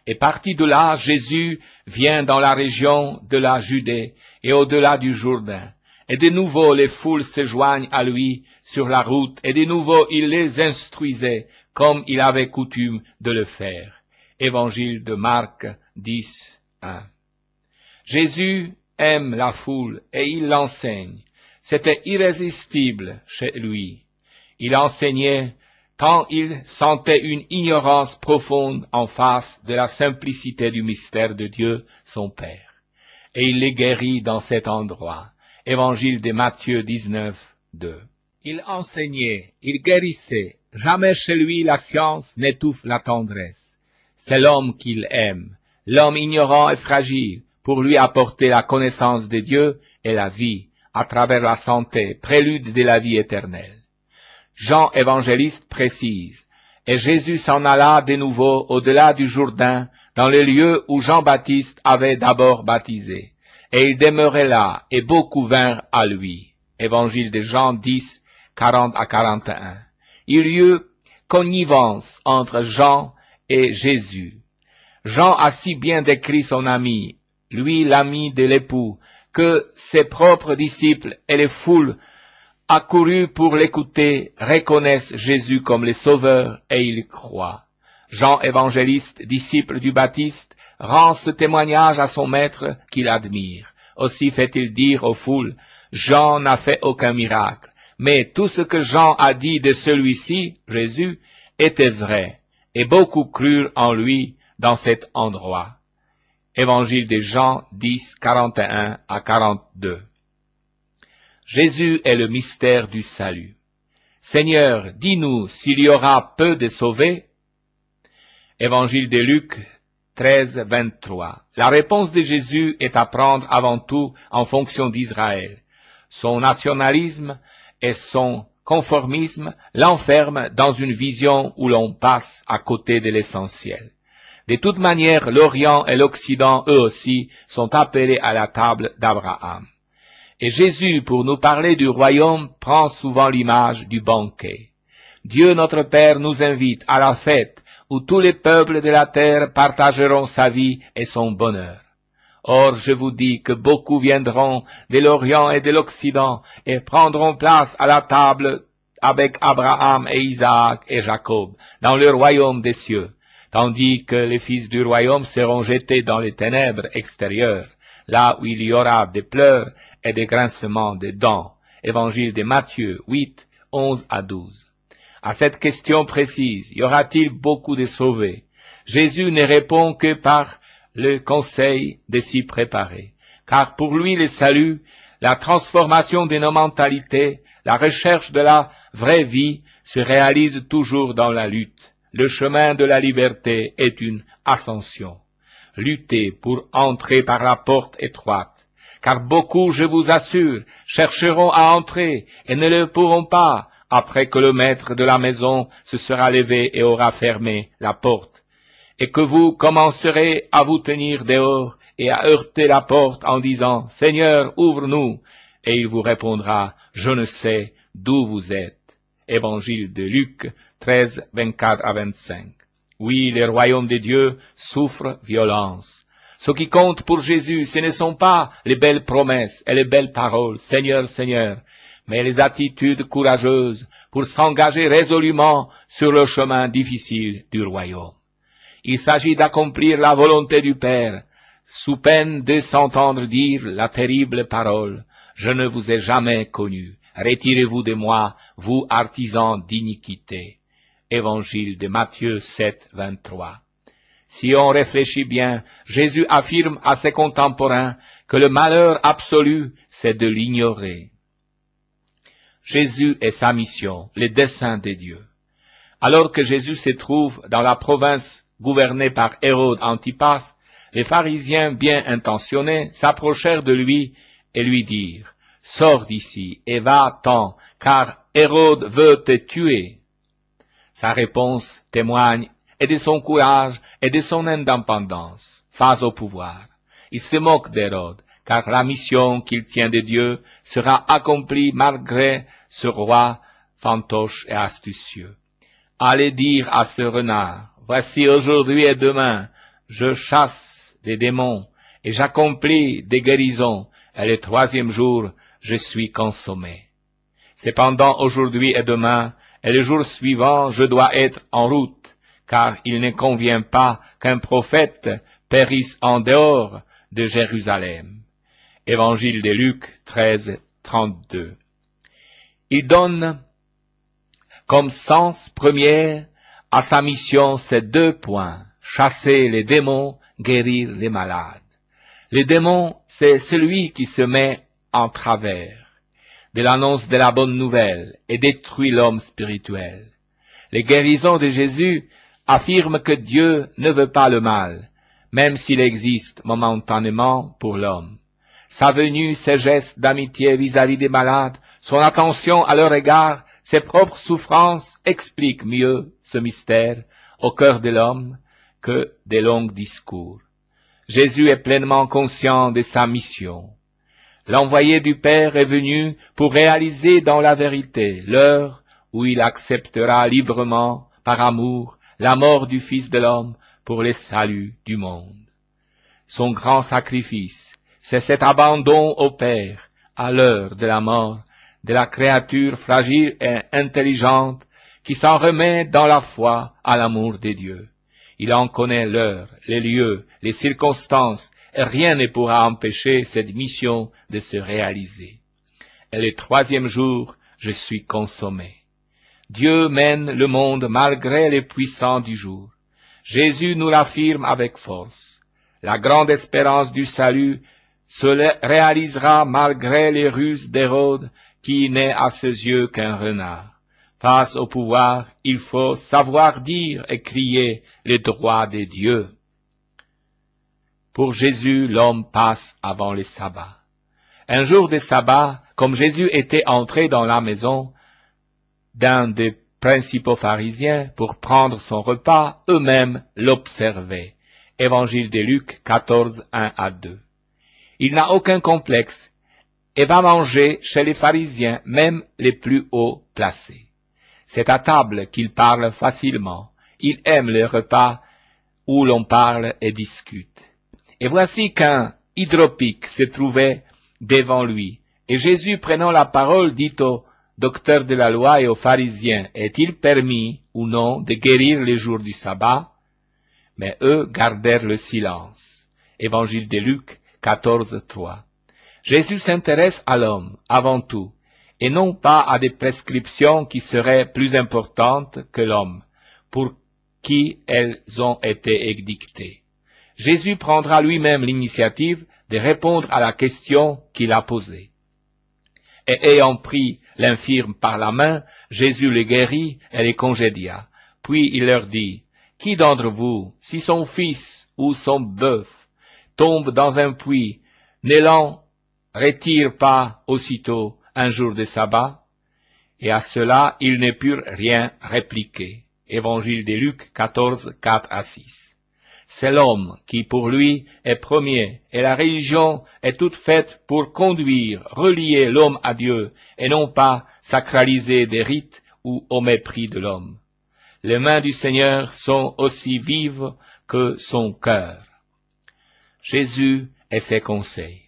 Et parti de là, Jésus vient dans la région de la Judée et au-delà du Jourdain. Et de nouveau les foules se joignent à lui sur la route, et de nouveau il les instruisait, comme il avait coutume de le faire. Évangile de Marc 10, 1. Jésus aime la foule et il l'enseigne. C'était irrésistible chez lui. Il enseignait tant il sentait une ignorance profonde en face de la simplicité du mystère de Dieu, son Père. Et il les guérit dans cet endroit. Évangile de Matthieu 19, 2. Il enseignait, il guérissait. Jamais chez lui la science n'étouffe la tendresse. C'est l'homme qu'il aime, l'homme ignorant et fragile, pour lui apporter la connaissance de Dieu et la vie, à travers la santé, prélude de la vie éternelle. Jean évangéliste précise, Et Jésus s'en alla de nouveau au-delà du Jourdain, dans le lieu où Jean-Baptiste avait d'abord baptisé. Et il demeurait là, et beaucoup vinrent à lui. Évangile de Jean 10, 40 à 41. Il y eut connivence entre Jean et Jésus. Jean a si bien décrit son ami, lui l'ami de l'époux, que ses propres disciples et les foules accourus pour l'écouter reconnaissent Jésus comme le Sauveur et ils croient. Jean évangéliste, disciple du Baptiste, rend ce témoignage à son maître qu'il admire. Aussi fait-il dire aux foules, Jean n'a fait aucun miracle, mais tout ce que Jean a dit de celui-ci, Jésus, était vrai, et beaucoup crurent en lui dans cet endroit. Évangile de Jean 10, 41 à 42. Jésus est le mystère du salut. Seigneur, dis-nous s'il y aura peu de sauvés. Évangile de Luc 13, 23. La réponse de Jésus est à prendre avant tout en fonction d'Israël. Son nationalisme et son conformisme l'enferment dans une vision où l'on passe à côté de l'essentiel. De toute manière, l'Orient et l'Occident, eux aussi, sont appelés à la table d'Abraham. Et Jésus, pour nous parler du royaume, prend souvent l'image du banquet. Dieu notre Père nous invite à la fête où tous les peuples de la terre partageront sa vie et son bonheur. Or, je vous dis que beaucoup viendront de l'Orient et de l'Occident et prendront place à la table avec Abraham et Isaac et Jacob dans le royaume des cieux, tandis que les fils du royaume seront jetés dans les ténèbres extérieures, là où il y aura des pleurs et des grincements de dents. Évangile de Matthieu 8, 11 à 12. À cette question précise, y aura-t-il beaucoup de sauvés? Jésus ne répond que par le conseil de s'y préparer. Car pour lui, le salut, la transformation de nos mentalités, la recherche de la vraie vie se réalise toujours dans la lutte. Le chemin de la liberté est une ascension. Luttez pour entrer par la porte étroite. Car beaucoup, je vous assure, chercheront à entrer et ne le pourront pas, après que le maître de la maison se sera levé et aura fermé la porte, et que vous commencerez à vous tenir dehors et à heurter la porte en disant, Seigneur, ouvre-nous, et il vous répondra, je ne sais d'où vous êtes. Évangile de Luc 13, 24 à 25. Oui, le royaume de Dieu souffre violence. Ce qui compte pour Jésus, ce ne sont pas les belles promesses et les belles paroles, Seigneur, Seigneur, mais les attitudes courageuses pour s'engager résolument sur le chemin difficile du royaume. Il s'agit d'accomplir la volonté du Père, sous peine de s'entendre dire la terrible parole, « Je ne vous ai jamais connu, retirez-vous de moi, vous artisans d'iniquité. » Évangile de Matthieu 7, 23. Si on réfléchit bien, Jésus affirme à ses contemporains que le malheur absolu, c'est de l'ignorer. Jésus et sa mission, les desseins de Dieu. Alors que Jésus se trouve dans la province gouvernée par Hérode Antipas, les pharisiens bien intentionnés s'approchèrent de lui et lui dirent, « Sors d'ici et va-t'en, car Hérode veut te tuer. » Sa réponse témoigne et de son courage et de son indépendance face au pouvoir. Il se moque d'Hérode, car la mission qu'il tient de Dieu sera accomplie malgré ce roi fantoche et astucieux. Allez dire à ce renard, voici aujourd'hui et demain, je chasse des démons et j'accomplis des guérisons, et le troisième jour, je suis consommé. Cependant, aujourd'hui et demain, et le jour suivant, je dois être en route, car il ne convient pas qu'un prophète périsse en dehors de Jérusalem. Évangile de Luc 13, 32. Il donne comme sens premier à sa mission ces deux points, chasser les démons, guérir les malades. Les démons, c'est celui qui se met en travers de l'annonce de la bonne nouvelle et détruit l'homme spirituel. Les guérisons de Jésus affirment que Dieu ne veut pas le mal, même s'il existe momentanément pour l'homme. Sa venue, ses gestes d'amitié vis-à-vis des malades, son attention à leur égard, ses propres souffrances expliquent mieux ce mystère au cœur de l'homme que des longs discours. Jésus est pleinement conscient de sa mission. L'envoyé du Père est venu pour réaliser dans la vérité l'heure où il acceptera librement, par amour, la mort du Fils de l'homme pour le salut du monde. Son grand sacrifice, c'est cet abandon au Père à l'heure de la mort de la créature fragile et intelligente qui s'en remet dans la foi à l'amour de Dieu. Il en connaît l'heure, les lieux, les circonstances, et rien ne pourra empêcher cette mission de se réaliser. Et le troisième jour, je suis consommé. Dieu mène le monde malgré les puissants du jour. Jésus nous l'affirme avec force. La grande espérance du salut se réalisera malgré les ruses d'Hérode qui n'est à ses yeux qu'un renard. Face au pouvoir, il faut savoir dire et crier les droits de Dieu. Pour Jésus, l'homme passe avant le sabbat. Un jour de sabbat, comme Jésus était entré dans la maison d'un des principaux pharisiens pour prendre son repas, eux-mêmes l'observaient. Évangile de Luc 14, 1 à 2. Il n'a aucun complexe et va manger chez les pharisiens, même les plus haut placés. C'est à table qu'il parle facilement. Il aime les repas où l'on parle et discute. Et voici qu'un hydropique se trouvait devant lui. Et Jésus, prenant la parole, dit au docteur de la loi et aux pharisiens, est-il permis ou non de guérir les jours du sabbat? Mais eux gardèrent le silence. Évangile de Luc 14, 3. Jésus s'intéresse à l'homme avant tout, et non pas à des prescriptions qui seraient plus importantes que l'homme, pour qui elles ont été édictées. Jésus prendra lui-même l'initiative de répondre à la question qu'il a posée. Et ayant pris l'infirme par la main, Jésus le guérit et le congédia. Puis il leur dit, « Qui d'entre vous, si son fils ou son bœuf tombe dans un puits, ne l'en retire pas aussitôt un jour de sabbat? » Et à cela, ils ne purent rien répliquer. Évangile de Luc 14, 4 à 6. C'est l'homme qui pour lui est premier, et la religion est toute faite pour conduire, relier l'homme à Dieu, et non pas sacraliser des rites ou au mépris de l'homme. Les mains du Seigneur sont aussi vives que son cœur. Jésus et ses conseils.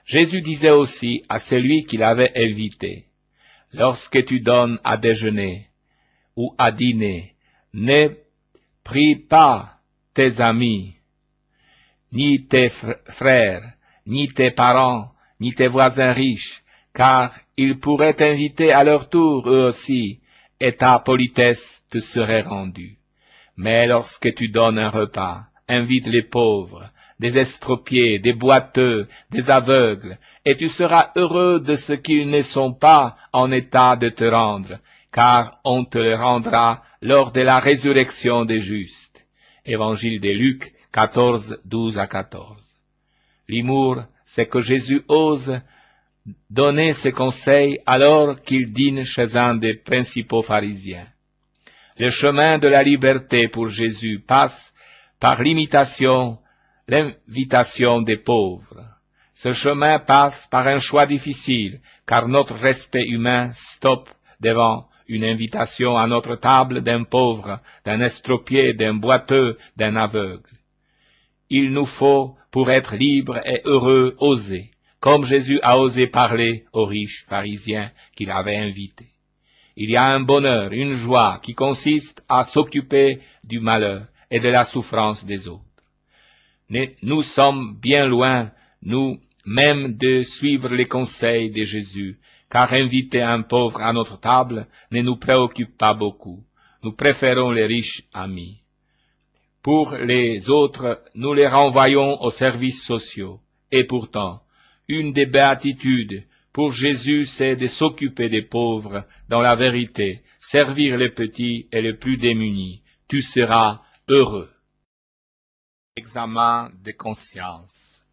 Jésus disait aussi à celui qu'il avait invité, « Lorsque tu donnes à déjeuner ou à dîner, ne prie pas tes amis, ni tes frères, ni tes parents, ni tes voisins riches, car ils pourraient t'inviter à leur tour eux aussi, et ta politesse te serait rendue. Mais lorsque tu donnes un repas, invite les pauvres, des estropiés, des boiteux, des aveugles, et tu seras heureux de ce qu'ils ne sont pas en état de te rendre, car on te le rendra lors de la résurrection des justes. » Évangile de Luc 14, 12 à 14. L'humour, c'est que Jésus ose donner ses conseils alors qu'il dîne chez un des principaux pharisiens. Le chemin de la liberté pour Jésus passe par l'invitation des pauvres. Ce chemin passe par un choix difficile, car notre respect humain stoppe devant une invitation à notre table d'un pauvre, d'un estropié, d'un boiteux, d'un aveugle. Il nous faut, pour être libres et heureux, oser, comme Jésus a osé parler aux riches pharisiens qu'il avait invités. Il y a un bonheur, une joie qui consiste à s'occuper du malheur et de la souffrance des autres. Nous sommes bien loin, nous-mêmes, de suivre les conseils de Jésus, car inviter un pauvre à notre table ne nous préoccupe pas beaucoup. Nous préférons les riches amis. Pour les autres, nous les renvoyons aux services sociaux. Et pourtant, une des béatitudes pour Jésus, c'est de s'occuper des pauvres dans la vérité, servir les petits et les plus démunis. Tu seras heureux. Examen de conscience.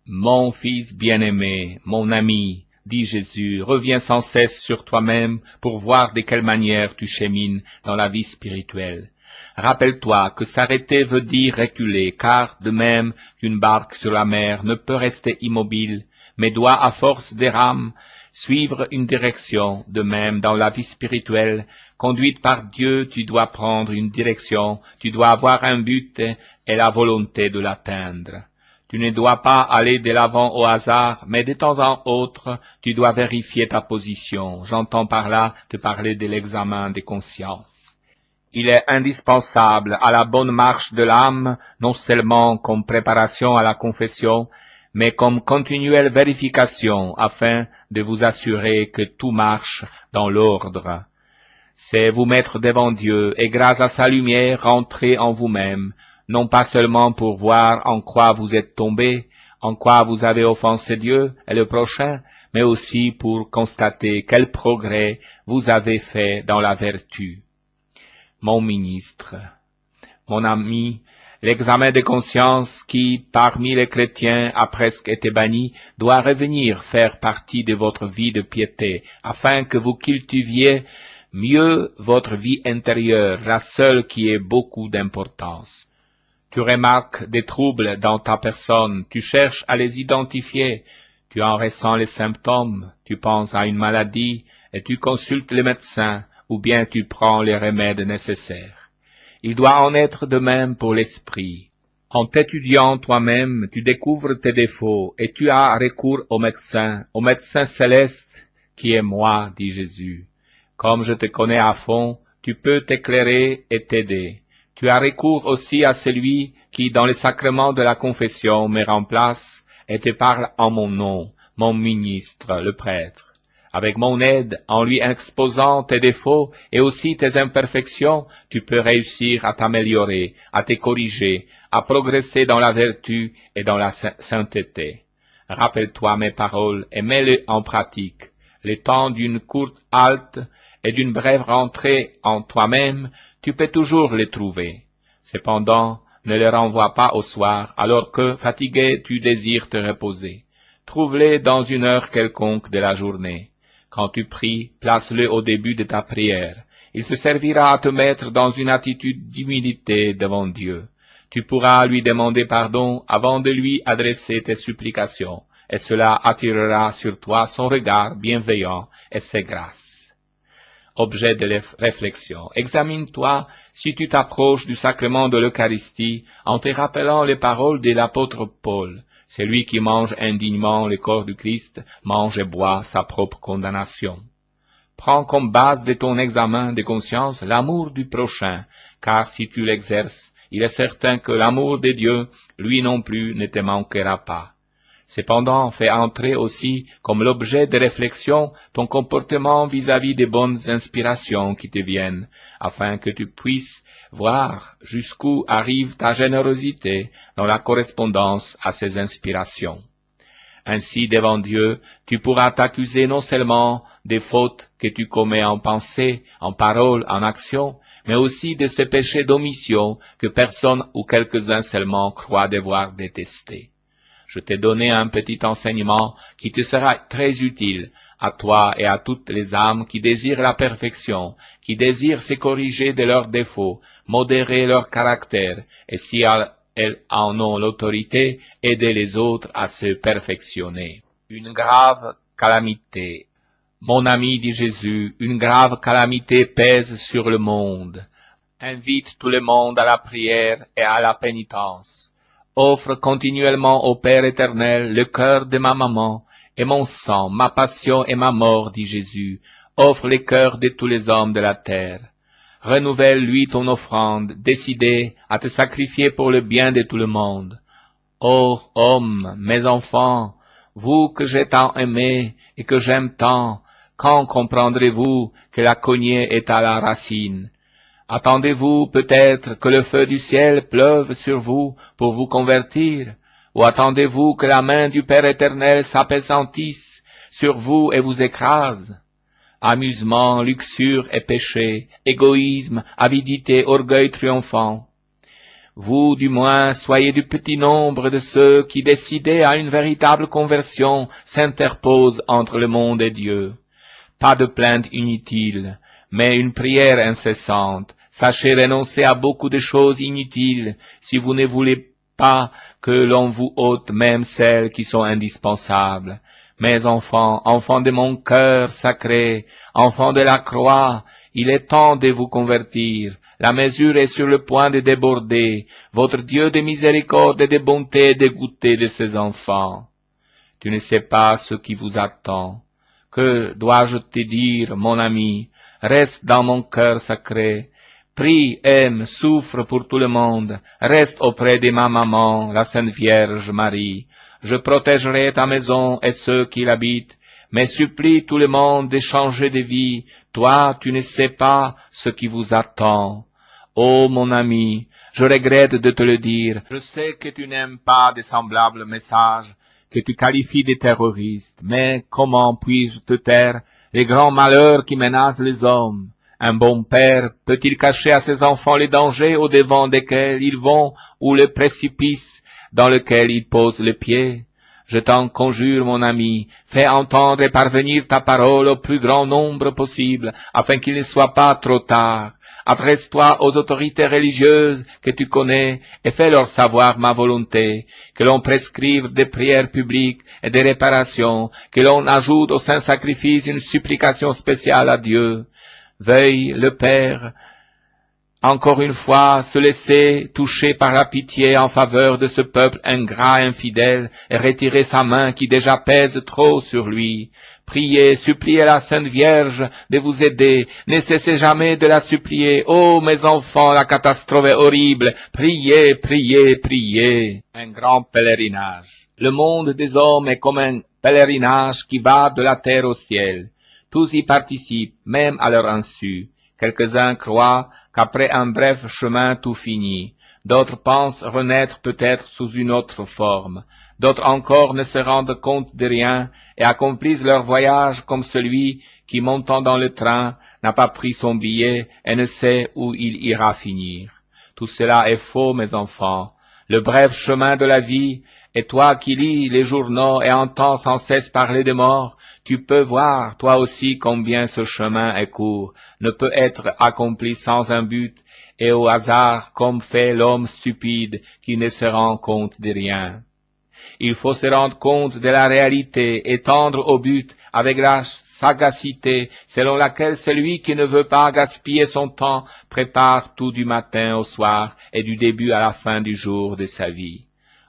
Mon fils bien-aimé, mon ami, dit Jésus, reviens sans cesse sur toi-même pour voir de quelle manière tu chemines dans la vie spirituelle. Rappelle-toi que s'arrêter veut dire reculer, car de même qu'une barque sur la mer ne peut rester immobile, mais doit, à force des rames, suivre une direction. De même, dans la vie spirituelle, conduite par Dieu, tu dois prendre une direction, tu dois avoir un but et la volonté de l'atteindre. Tu ne dois pas aller de l'avant au hasard, mais de temps en autre, tu dois vérifier ta position. J'entends par là te parler de l'examen des consciences. Il est indispensable à la bonne marche de l'âme, non seulement comme préparation à la confession, mais comme continuelle vérification afin de vous assurer que tout marche dans l'ordre. C'est vous mettre devant Dieu et grâce à sa lumière rentrer en vous-même, non pas seulement pour voir en quoi vous êtes tombé, en quoi vous avez offensé Dieu et le prochain, mais aussi pour constater quel progrès vous avez fait dans la vertu. Mon ministre, mon ami, l'examen de conscience qui, parmi les chrétiens, a presque été banni, doit revenir faire partie de votre vie de piété, afin que vous cultiviez mieux votre vie intérieure, la seule qui ait beaucoup d'importance. Tu remarques des troubles dans ta personne, tu cherches à les identifier, tu en ressens les symptômes, tu penses à une maladie et tu consultes le médecin, ou bien tu prends les remèdes nécessaires. Il doit en être de même pour l'esprit. En t'étudiant toi-même, tu découvres tes défauts et tu as recours au médecin céleste qui est moi, dit Jésus. Comme je te connais à fond, tu peux t'éclairer et t'aider. Tu as recours aussi à celui qui, dans le sacrement de la confession, me remplace et te parle en mon nom, mon ministre, le prêtre. Avec mon aide, en lui exposant tes défauts et aussi tes imperfections, tu peux réussir à t'améliorer, à te corriger, à progresser dans la vertu et dans la sainteté. Rappelle-toi mes paroles et mets-les en pratique. Le temps d'une courte halte et d'une brève rentrée en toi-même, tu peux toujours les trouver. Cependant, ne les renvoie pas au soir, alors que, fatigué, tu désires te reposer. Trouve-les dans une heure quelconque de la journée. Quand tu pries, place-le au début de ta prière. Il te servira à te mettre dans une attitude d'humilité devant Dieu. Tu pourras lui demander pardon avant de lui adresser tes supplications, et cela attirera sur toi son regard bienveillant et ses grâces. Objet de réflexion. Examine-toi si tu t'approches du sacrement de l'Eucharistie en te rappelant les paroles de l'apôtre Paul. Celui qui mange indignement le corps du Christ mange et boit sa propre condamnation. Prends comme base de ton examen de conscience l'amour du prochain, car si tu l'exerces, il est certain que l'amour de Dieu, lui non plus, ne te manquera pas. Cependant, fais entrer aussi comme l'objet de réflexion ton comportement vis-à-vis des bonnes inspirations qui te viennent, afin que tu puisses voir jusqu'où arrive ta générosité dans la correspondance à ces inspirations. Ainsi, devant Dieu, tu pourras t'accuser non seulement des fautes que tu commets en pensée, en parole, en action, mais aussi de ces péchés d'omission que personne ou quelques-uns seulement croient devoir détester. Je t'ai donné un petit enseignement qui te sera très utile, à toi et à toutes les âmes qui désirent la perfection, qui désirent se corriger de leurs défauts, modérer leur caractère, et si elles en ont l'autorité, aider les autres à se perfectionner. Une grave calamité. Mon ami, dit Jésus, une grave calamité pèse sur le monde. Invite tout le monde à la prière et à la pénitence. Offre continuellement au Père éternel le cœur de ma maman, et mon sang, ma passion et ma mort, dit Jésus. Offre les cœurs de tous les hommes de la terre. Renouvelle-lui ton offrande, décidé à te sacrifier pour le bien de tout le monde. Ô hommes, mes enfants, vous que j'ai tant aimés et que j'aime tant, quand comprendrez-vous que la cognée est à la racine? Attendez-vous peut-être que le feu du ciel pleuve sur vous pour vous convertir? Ou attendez-vous que la main du Père éternel s'appesantisse sur vous et vous écrase? Amusement, luxure et péché, égoïsme, avidité, orgueil triomphant. Vous, du moins, soyez du petit nombre de ceux qui, décidés à une véritable conversion, s'interposent entre le monde et Dieu. Pas de plainte inutile, mais une prière incessante. Sachez renoncer à beaucoup de choses inutiles si vous ne voulez pas que l'on vous ôte même celles qui sont indispensables. Mes enfants, enfants de mon cœur sacré, enfants de la croix, il est temps de vous convertir. La mesure est sur le point de déborder. Votre Dieu de miséricorde et de bonté est dégoûté de ses enfants. Tu ne sais pas ce qui vous attend. Que dois-je te dire, mon ami? Reste dans mon cœur sacré. Prie, aime, souffre pour tout le monde. Reste auprès de ma maman, la Sainte Vierge Marie. Je protégerai ta maison et ceux qui l'habitent, mais supplie tout le monde de changer de vie. Toi, tu ne sais pas ce qui vous attend. Oh, mon ami, je regrette de te le dire. Je sais que tu n'aimes pas de semblables messages, que tu qualifies de terroristes, mais comment puis-je te taire les grands malheurs qui menacent les hommes? Un bon père peut-il cacher à ses enfants les dangers au-devant desquels ils vont ou le précipice dans lequel ils posent les pieds? Je t'en conjure, mon ami, fais entendre et parvenir ta parole au plus grand nombre possible, afin qu'il ne soit pas trop tard. Adresse-toi aux autorités religieuses que tu connais et fais-leur savoir ma volonté, que l'on prescrive des prières publiques et des réparations, que l'on ajoute au saint sacrifice une supplication spéciale à Dieu. Veuille le Père, encore une fois, se laisser toucher par la pitié en faveur de ce peuple ingrat et infidèle et retirer sa main qui déjà pèse trop sur lui. Priez, suppliez la Sainte Vierge de vous aider. Ne cessez jamais de la supplier. Oh, mes enfants, la catastrophe est horrible. Priez, priez, priez. Un grand pèlerinage. Le monde des hommes est comme un pèlerinage qui va de la terre au ciel. Tous y participent, même à leur insu. Quelques-uns croient qu'après un bref chemin tout finit. D'autres pensent renaître peut-être sous une autre forme. D'autres encore ne se rendent compte de rien et accomplissent leur voyage comme celui qui, montant dans le train, n'a pas pris son billet et ne sait où il ira finir. Tout cela est faux, mes enfants. Le bref chemin de la vie, et toi qui lis les journaux et entends sans cesse parler de mort, tu peux voir, toi aussi, combien ce chemin est court, ne peut être accompli sans un but, et au hasard, comme fait l'homme stupide qui ne se rend compte de rien. Il faut se rendre compte de la réalité et tendre au but avec la sagacité selon laquelle celui qui ne veut pas gaspiller son temps prépare tout du matin au soir et du début à la fin du jour de sa vie.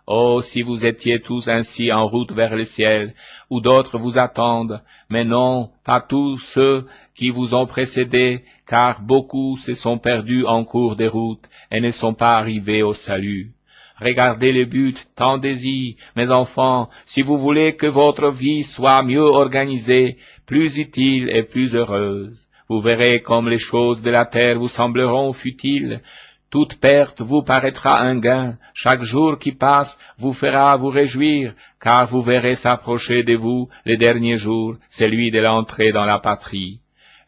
Oh, si vous étiez tous ainsi en route vers le ciel, où d'autres vous attendent, mais non, pas tous ceux qui vous ont précédés, car beaucoup se sont perdus en cours de route et ne sont pas arrivés au salut. Regardez le but, tendez-y, mes enfants, si vous voulez que votre vie soit mieux organisée, plus utile et plus heureuse. Vous verrez comme les choses de la terre vous sembleront futiles. Toute perte vous paraîtra un gain. Chaque jour qui passe vous fera vous réjouir, car vous verrez s'approcher de vous le dernier jour, celui de l'entrée dans la patrie.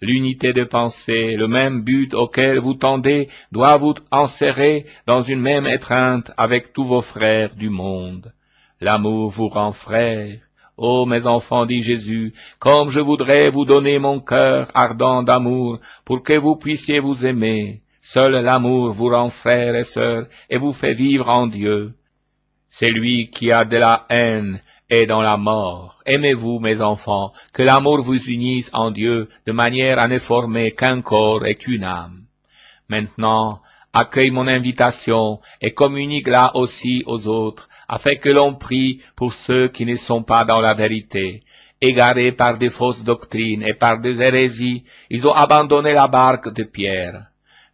L'unité de pensée, le même but auquel vous tendez, doit vous enserrer dans une même étreinte avec tous vos frères du monde. L'amour vous rend frères. Ô mes enfants, dit Jésus, comme je voudrais vous donner mon cœur ardent d'amour pour que vous puissiez vous aimer. Seul l'amour vous rend frères et sœurs et vous fait vivre en Dieu. Celui qui a de la haine est dans la mort. Aimez-vous, mes enfants, que l'amour vous unisse en Dieu de manière à ne former qu'un corps et qu'une âme. Maintenant, accueille mon invitation et communique-la aussi aux autres, afin que l'on prie pour ceux qui ne sont pas dans la vérité. Égarés par des fausses doctrines et par des hérésies, ils ont abandonné la barque de Pierre.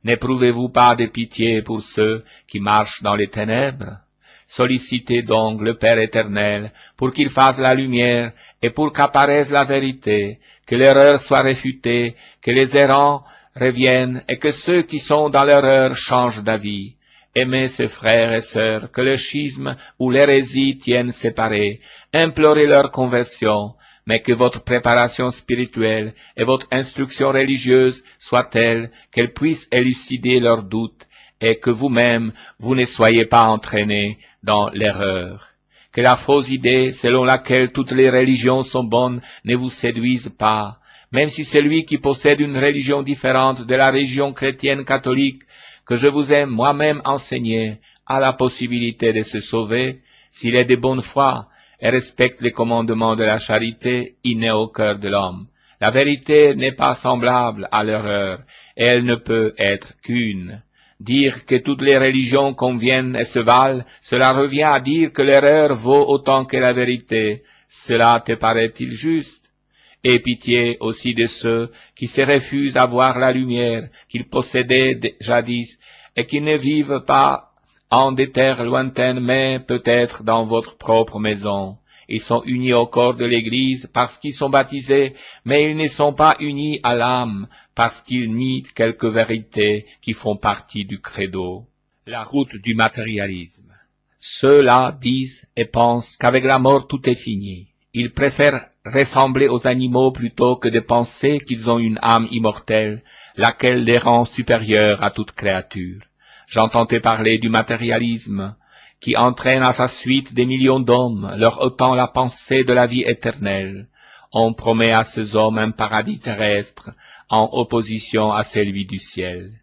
N'éprouvez-vous pas de pitié pour ceux qui marchent dans les ténèbres? Sollicitez donc le Père éternel pour qu'il fasse la lumière et pour qu'apparaisse la vérité, que l'erreur soit réfutée, que les errants reviennent et que ceux qui sont dans l'erreur changent d'avis. Aimez ces frères et sœurs que le schisme ou l'hérésie tiennent séparés, implorez leur conversion, mais que votre préparation spirituelle et votre instruction religieuse soient telles qu'elles puissent élucider leurs doutes et que vous-même, vous ne soyez pas entraînés dans l'erreur. Que la fausse idée selon laquelle toutes les religions sont bonnes ne vous séduise pas, même si celui qui possède une religion différente de la religion chrétienne catholique que je vous ai moi-même enseignée a la possibilité de se sauver, s'il est de bonne foi et respecte les commandements de la charité innés au cœur de l'homme. La vérité n'est pas semblable à l'erreur, et elle ne peut être qu'une. Dire que toutes les religions conviennent et se valent, cela revient à dire que l'erreur vaut autant que la vérité. Cela te paraît-il juste? Aie pitié aussi de ceux qui se refusent à voir la lumière qu'ils possédaient jadis et qui ne vivent pas en des terres lointaines, mais peut-être dans votre propre maison. Ils sont unis au corps de l'Église parce qu'ils sont baptisés, mais ils ne sont pas unis à l'âme parce qu'ils nient quelques vérités qui font partie du credo. La route du matérialisme. Ceux-là disent et pensent qu'avec la mort tout est fini. Ils préfèrent ressembler aux animaux plutôt que de penser qu'ils ont une âme immortelle, laquelle les rend supérieurs à toute créature. J'entendais parler du matérialisme, qui entraîne à sa suite des millions d'hommes, leur ôtant la pensée de la vie éternelle. On promet à ces hommes un paradis terrestre, en opposition à celui du ciel.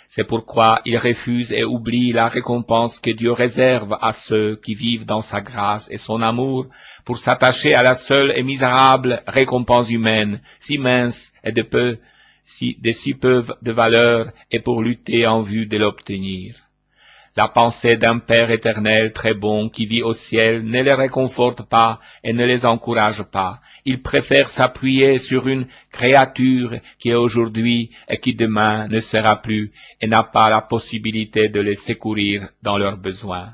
C'est pourquoi ils refusent et oublient la récompense que Dieu réserve à ceux qui vivent dans sa grâce et son amour, pour s'attacher à la seule et misérable récompense humaine, si mince et de si peu de valeur, et pour lutter en vue de l'obtenir. La pensée d'un Père éternel très bon qui vit au ciel ne les réconforte pas et ne les encourage pas. Ils préfèrent s'appuyer sur une créature qui est aujourd'hui et qui demain ne sera plus et n'a pas la possibilité de les secourir dans leurs besoins.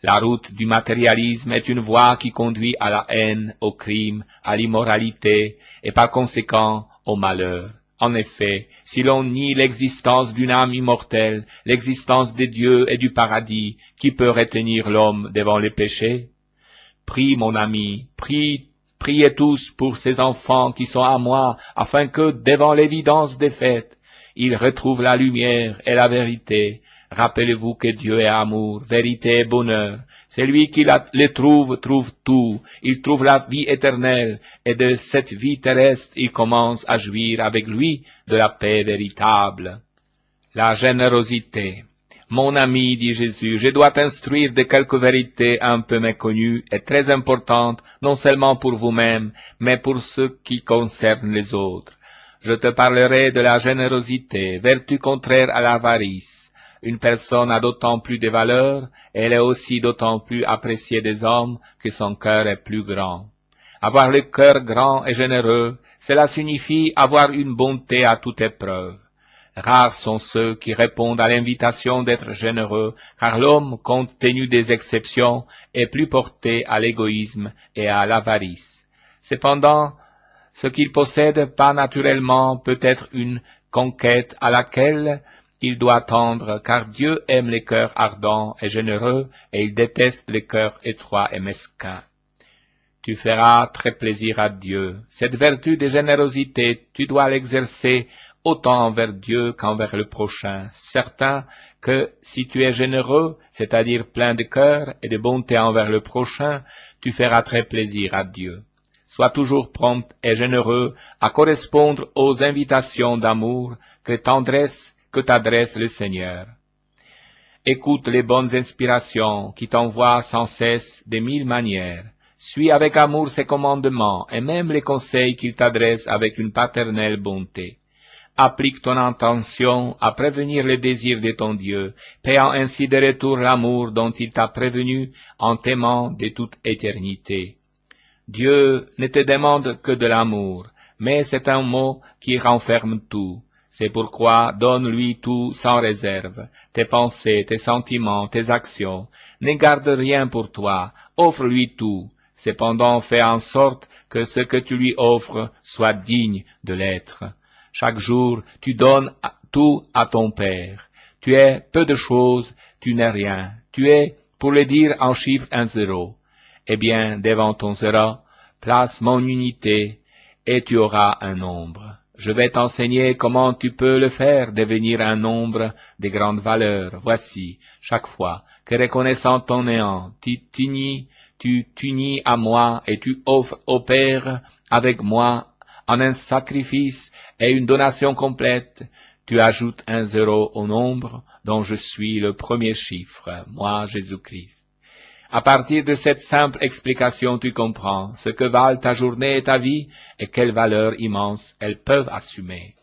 La route du matérialisme est une voie qui conduit à la haine, au crime, à l'immoralité et par conséquent au malheur. En effet, si l'on nie l'existence d'une âme immortelle, l'existence des dieux et du paradis, qui peut retenir l'homme devant les péchés? Prie, mon ami, priez tous pour ces enfants qui sont à moi, afin que, devant l'évidence des faits, ils retrouvent la lumière et la vérité. Rappelez-vous que Dieu est amour, vérité et bonheur. Celui qui les trouve tout. Il trouve la vie éternelle, et de cette vie terrestre, il commence à jouir avec lui de la paix véritable. La générosité. Mon ami, dit Jésus, je dois t'instruire de quelques vérités un peu méconnues et très importantes, non seulement pour vous-même, mais pour ceux qui concernent les autres. Je te parlerai de la générosité, vertu contraire à l'avarice. Une personne a d'autant plus de valeur, et elle est aussi d'autant plus appréciée des hommes que son cœur est plus grand. Avoir le cœur grand et généreux, cela signifie avoir une bonté à toute épreuve. Rares sont ceux qui répondent à l'invitation d'être généreux, car l'homme, compte tenu des exceptions, est plus porté à l'égoïsme et à l'avarice. Cependant, ce qu'il possède pas naturellement peut être une conquête à laquelle il doit tendre, car Dieu aime les cœurs ardents et généreux, et il déteste les cœurs étroits et mesquins. Tu feras très plaisir à Dieu. Cette vertu de générosité, tu dois l'exercer autant envers Dieu qu'envers le prochain, certain que si tu es généreux, c'est-à-dire plein de cœur et de bonté envers le prochain, tu feras très plaisir à Dieu. Sois toujours prompt et généreux à correspondre aux invitations d'amour que t'adresse le Seigneur. Écoute les bonnes inspirations qui t'envoient sans cesse de mille manières. Suis avec amour ses commandements et même les conseils qu'il t'adresse avec une paternelle bonté. Applique ton intention à prévenir les désirs de ton Dieu, payant ainsi de retour l'amour dont il t'a prévenu en t'aimant de toute éternité. Dieu ne te demande que de l'amour, mais c'est un mot qui renferme tout. C'est pourquoi donne-lui tout sans réserve, tes pensées, tes sentiments, tes actions. Ne garde rien pour toi, offre-lui tout. Cependant, fais en sorte que ce que tu lui offres soit digne de l'être. Chaque jour, tu donnes tout à ton Père. Tu es peu de choses, tu n'es rien. Tu es, pour le dire en chiffre, un zéro. Eh bien, devant ton zéro, place mon unité, et tu auras un nombre. Je vais t'enseigner comment tu peux le faire devenir un nombre de grandes valeurs. Voici, chaque fois que reconnaissant ton néant, tu t'unis à moi et tu opères avec moi en un sacrifice et une donation complète, tu ajoutes un zéro au nombre dont je suis le premier chiffre, moi Jésus-Christ. À partir de cette simple explication, tu comprends ce que valent ta journée et ta vie et quelle valeur immense elles peuvent assumer.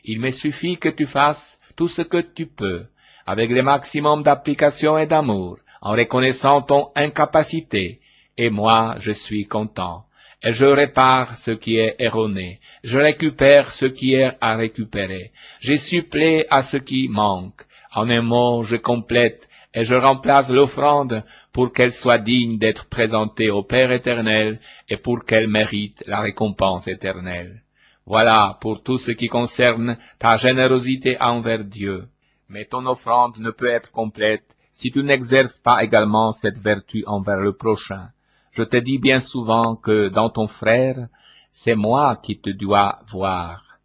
Il me suffit que tu fasses tout ce que tu peux, avec le maximum d'application et d'amour, en reconnaissant ton incapacité, et moi je suis content. Et je répare ce qui est erroné, je récupère ce qui est à récupérer, je supplée à ce qui manque. En un mot, je complète et je remplace l'offrande pour qu'elle soit digne d'être présentée au Père éternel et pour qu'elle mérite la récompense éternelle. Voilà pour tout ce qui concerne ta générosité envers Dieu. Mais ton offrande ne peut être complète si tu n'exerces pas également cette vertu envers le prochain. Je te dis bien souvent que dans ton frère, c'est moi qui te dois voir.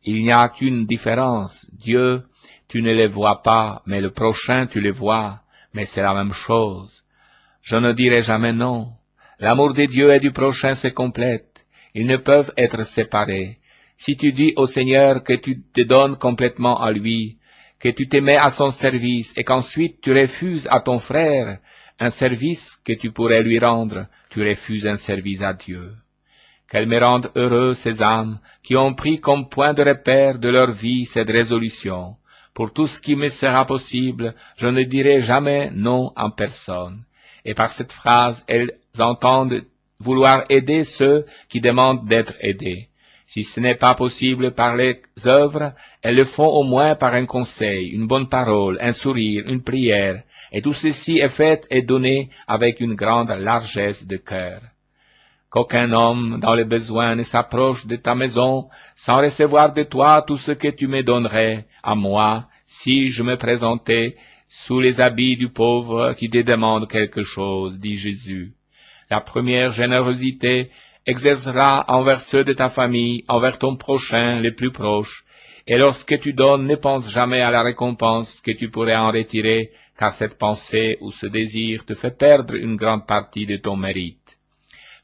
Il n'y a qu'une différence. Dieu, tu ne les vois pas, mais le prochain, tu les vois, mais c'est la même chose. Je ne dirai jamais non. L'amour de Dieu et du prochain se complète. Ils ne peuvent être séparés. Si tu dis au Seigneur que tu te donnes complètement à lui, que tu te mets à son service et qu'ensuite tu refuses à ton frère un service que tu pourrais lui rendre, tu refuses un service à Dieu. Qu'elle me rende heureux ces âmes qui ont pris comme point de repère de leur vie cette résolution. Pour tout ce qui me sera possible, je ne dirai jamais non en personne. Et par cette phrase, elles entendent vouloir aider ceux qui demandent d'être aidés. Si ce n'est pas possible par les œuvres, elles le font au moins par un conseil, une bonne parole, un sourire, une prière, et tout ceci est fait et donné avec une grande largesse de cœur. Qu'aucun homme dans le besoin ne s'approche de ta maison sans recevoir de toi tout ce que tu me donnerais à moi si je me présentais sous les habits du pauvre qui te demande quelque chose, dit Jésus. La première générosité exercera envers ceux de ta famille, envers ton prochain, les plus proches, et lorsque tu donnes, ne pense jamais à la récompense que tu pourrais en retirer, car cette pensée ou ce désir te fait perdre une grande partie de ton mérite.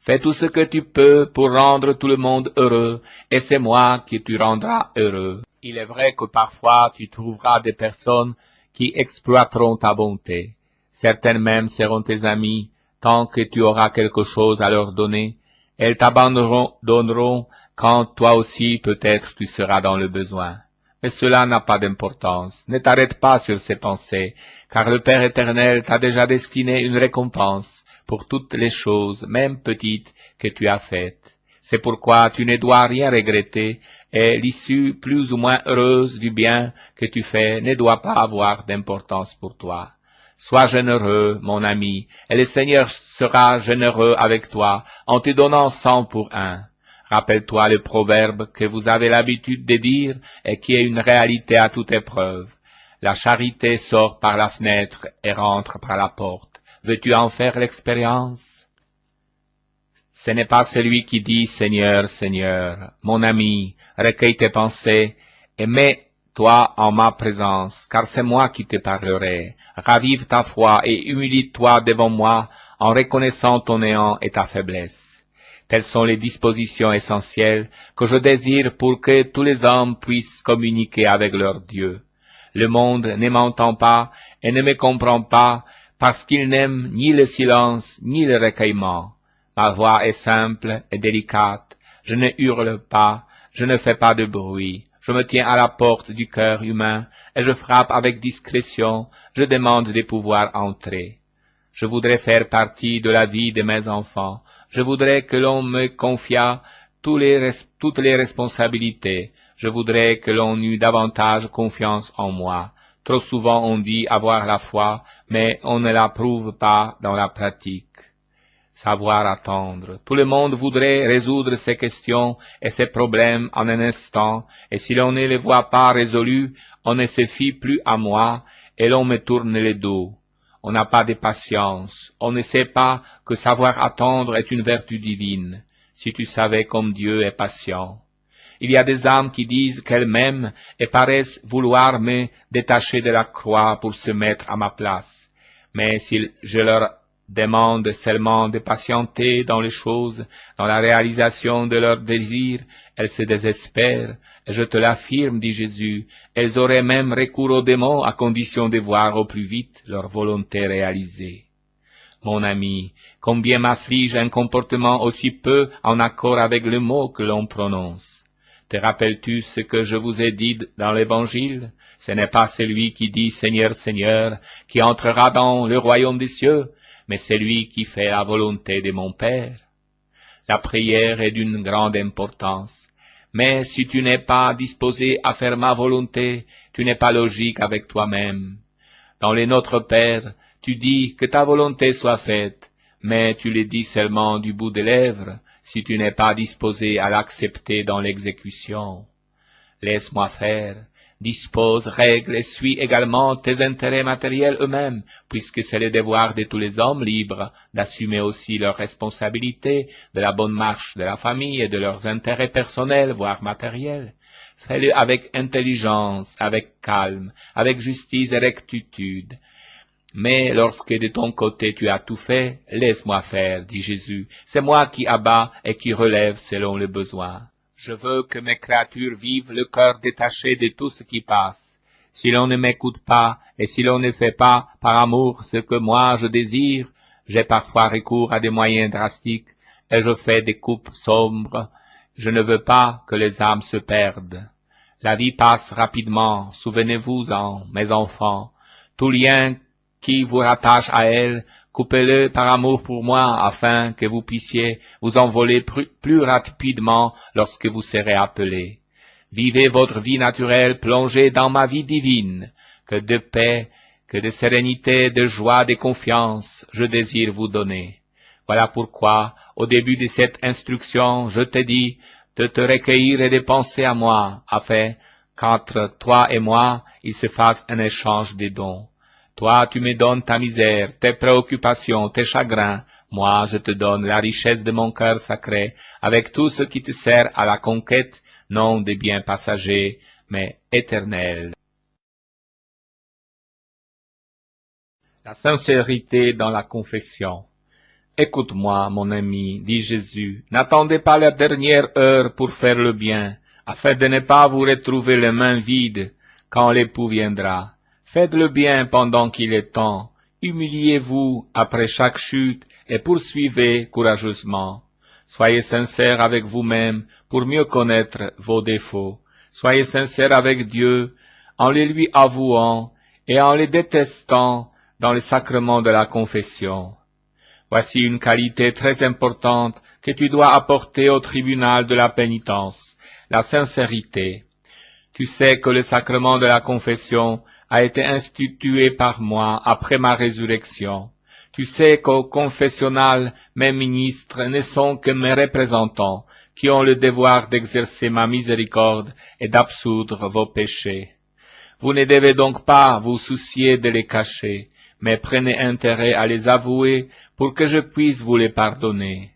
Fais tout ce que tu peux pour rendre tout le monde heureux, et c'est moi qui tu rendras heureux. Il est vrai que parfois tu trouveras des personnes qui exploiteront ta bonté. Certaines même seront tes amis, tant que tu auras quelque chose à leur donner. Elles t'abandonneront quand toi aussi peut-être tu seras dans le besoin. Mais cela n'a pas d'importance. Ne t'arrête pas sur ces pensées, car le Père éternel t'a déjà destiné une récompense pour toutes les choses, même petites, que tu as faites. C'est pourquoi tu ne dois rien regretter, et l'issue plus ou moins heureuse du bien que tu fais ne doit pas avoir d'importance pour toi. Sois généreux, mon ami, et le Seigneur sera généreux avec toi en te donnant 100 pour 1. Rappelle-toi le proverbe que vous avez l'habitude de dire et qui est une réalité à toute épreuve. La charité sort par la fenêtre et rentre par la porte. Veux-tu en faire l'expérience? Ce n'est pas celui qui dit « Seigneur, Seigneur ». Mon ami, recueille tes pensées et mets-toi en ma présence, car c'est moi qui te parlerai. Ravive ta foi et humilie-toi devant moi en reconnaissant ton néant et ta faiblesse. Telles sont les dispositions essentielles que je désire pour que tous les hommes puissent communiquer avec leur Dieu. Le monde ne m'entend pas et ne me comprend pas parce qu'il n'aime ni le silence ni le recueillement. Ma voix est simple et délicate, je ne hurle pas, je ne fais pas de bruit, je me tiens à la porte du cœur humain et je frappe avec discrétion, je demande de pouvoir entrer. Je voudrais faire partie de la vie de mes enfants, je voudrais que l'on me confiât toutes les responsabilités, je voudrais que l'on eût davantage confiance en moi. Trop souvent on dit avoir la foi, mais on ne la prouve pas dans la pratique. Savoir attendre. Tout le monde voudrait résoudre ces questions et ces problèmes en un instant, et si l'on ne les voit pas résolus, on ne se fie plus à moi, et l'on me tourne le dos. On n'a pas de patience, on ne sait pas que savoir attendre est une vertu divine, si tu savais comme Dieu est patient. Il y a des âmes qui disent qu'elles m'aiment et paraissent vouloir me détacher de la croix pour se mettre à ma place. Mais si je leur demande seulement de patienter dans les choses, dans la réalisation de leurs désirs, elles se désespèrent. Et je te l'affirme, dit Jésus, elles auraient même recours aux démons à condition de voir au plus vite leur volonté réalisée. Mon ami, combien m'afflige un comportement aussi peu en accord avec le mot que l'on prononce. Te rappelles-tu ce que je vous ai dit dans l'Évangile? Ce n'est pas celui qui dit « Seigneur, Seigneur » qui entrera dans le royaume des cieux, mais celui qui fait la volonté de mon Père. La prière est d'une grande importance, mais si tu n'es pas disposé à faire ma volonté, tu n'es pas logique avec toi-même. Dans les Notre Père, tu dis que ta volonté soit faite, mais tu le dis seulement du bout des lèvres, si tu n'es pas disposé à l'accepter dans l'exécution. Laisse-moi faire, dispose, règle et suis également tes intérêts matériels eux-mêmes, puisque c'est le devoir de tous les hommes libres d'assumer aussi leurs responsabilités de la bonne marche de la famille et de leurs intérêts personnels, voire matériels. Fais-le avec intelligence, avec calme, avec justice et rectitude. Mais lorsque de ton côté tu as tout fait, laisse-moi faire, dit Jésus. C'est moi qui abats et qui relève selon le besoin. Je veux que mes créatures vivent le cœur détaché de tout ce qui passe. Si l'on ne m'écoute pas et si l'on ne fait pas par amour ce que moi je désire, j'ai parfois recours à des moyens drastiques et je fais des coupes sombres. Je ne veux pas que les âmes se perdent. La vie passe rapidement, souvenez-vous-en, mes enfants. Tout lien qui vous rattache à elle, coupez-le par amour pour moi, afin que vous puissiez vous envoler plus rapidement lorsque vous serez appelés. Vivez votre vie naturelle, plongez dans ma vie divine, que de paix, que de sérénité, de joie, de confiance, je désire vous donner. Voilà pourquoi, au début de cette instruction, je te dis de te recueillir et de penser à moi, afin qu'entre toi et moi, il se fasse un échange de dons. Toi, tu me donnes ta misère, tes préoccupations, tes chagrins. Moi, je te donne la richesse de mon cœur sacré, avec tout ce qui te sert à la conquête, non des biens passagers, mais éternels. La sincérité dans la confession. Écoute-moi, mon ami, dit Jésus, n'attendez pas la dernière heure pour faire le bien, afin de ne pas vous retrouver les mains vides quand l'époux viendra. Faites le bien pendant qu'il est temps, humiliez-vous après chaque chute et poursuivez courageusement. Soyez sincères avec vous-même pour mieux connaître vos défauts. Soyez sincères avec Dieu en les lui avouant et en les détestant dans le sacrement de la confession. Voici une qualité très importante que tu dois apporter au tribunal de la pénitence, la sincérité. Tu sais que le sacrement de la confession a été institué par moi après ma résurrection. Tu sais qu'au confessionnal, mes ministres ne sont que mes représentants, qui ont le devoir d'exercer ma miséricorde et d'absoudre vos péchés. Vous ne devez donc pas vous soucier de les cacher, mais prenez intérêt à les avouer pour que je puisse vous les pardonner.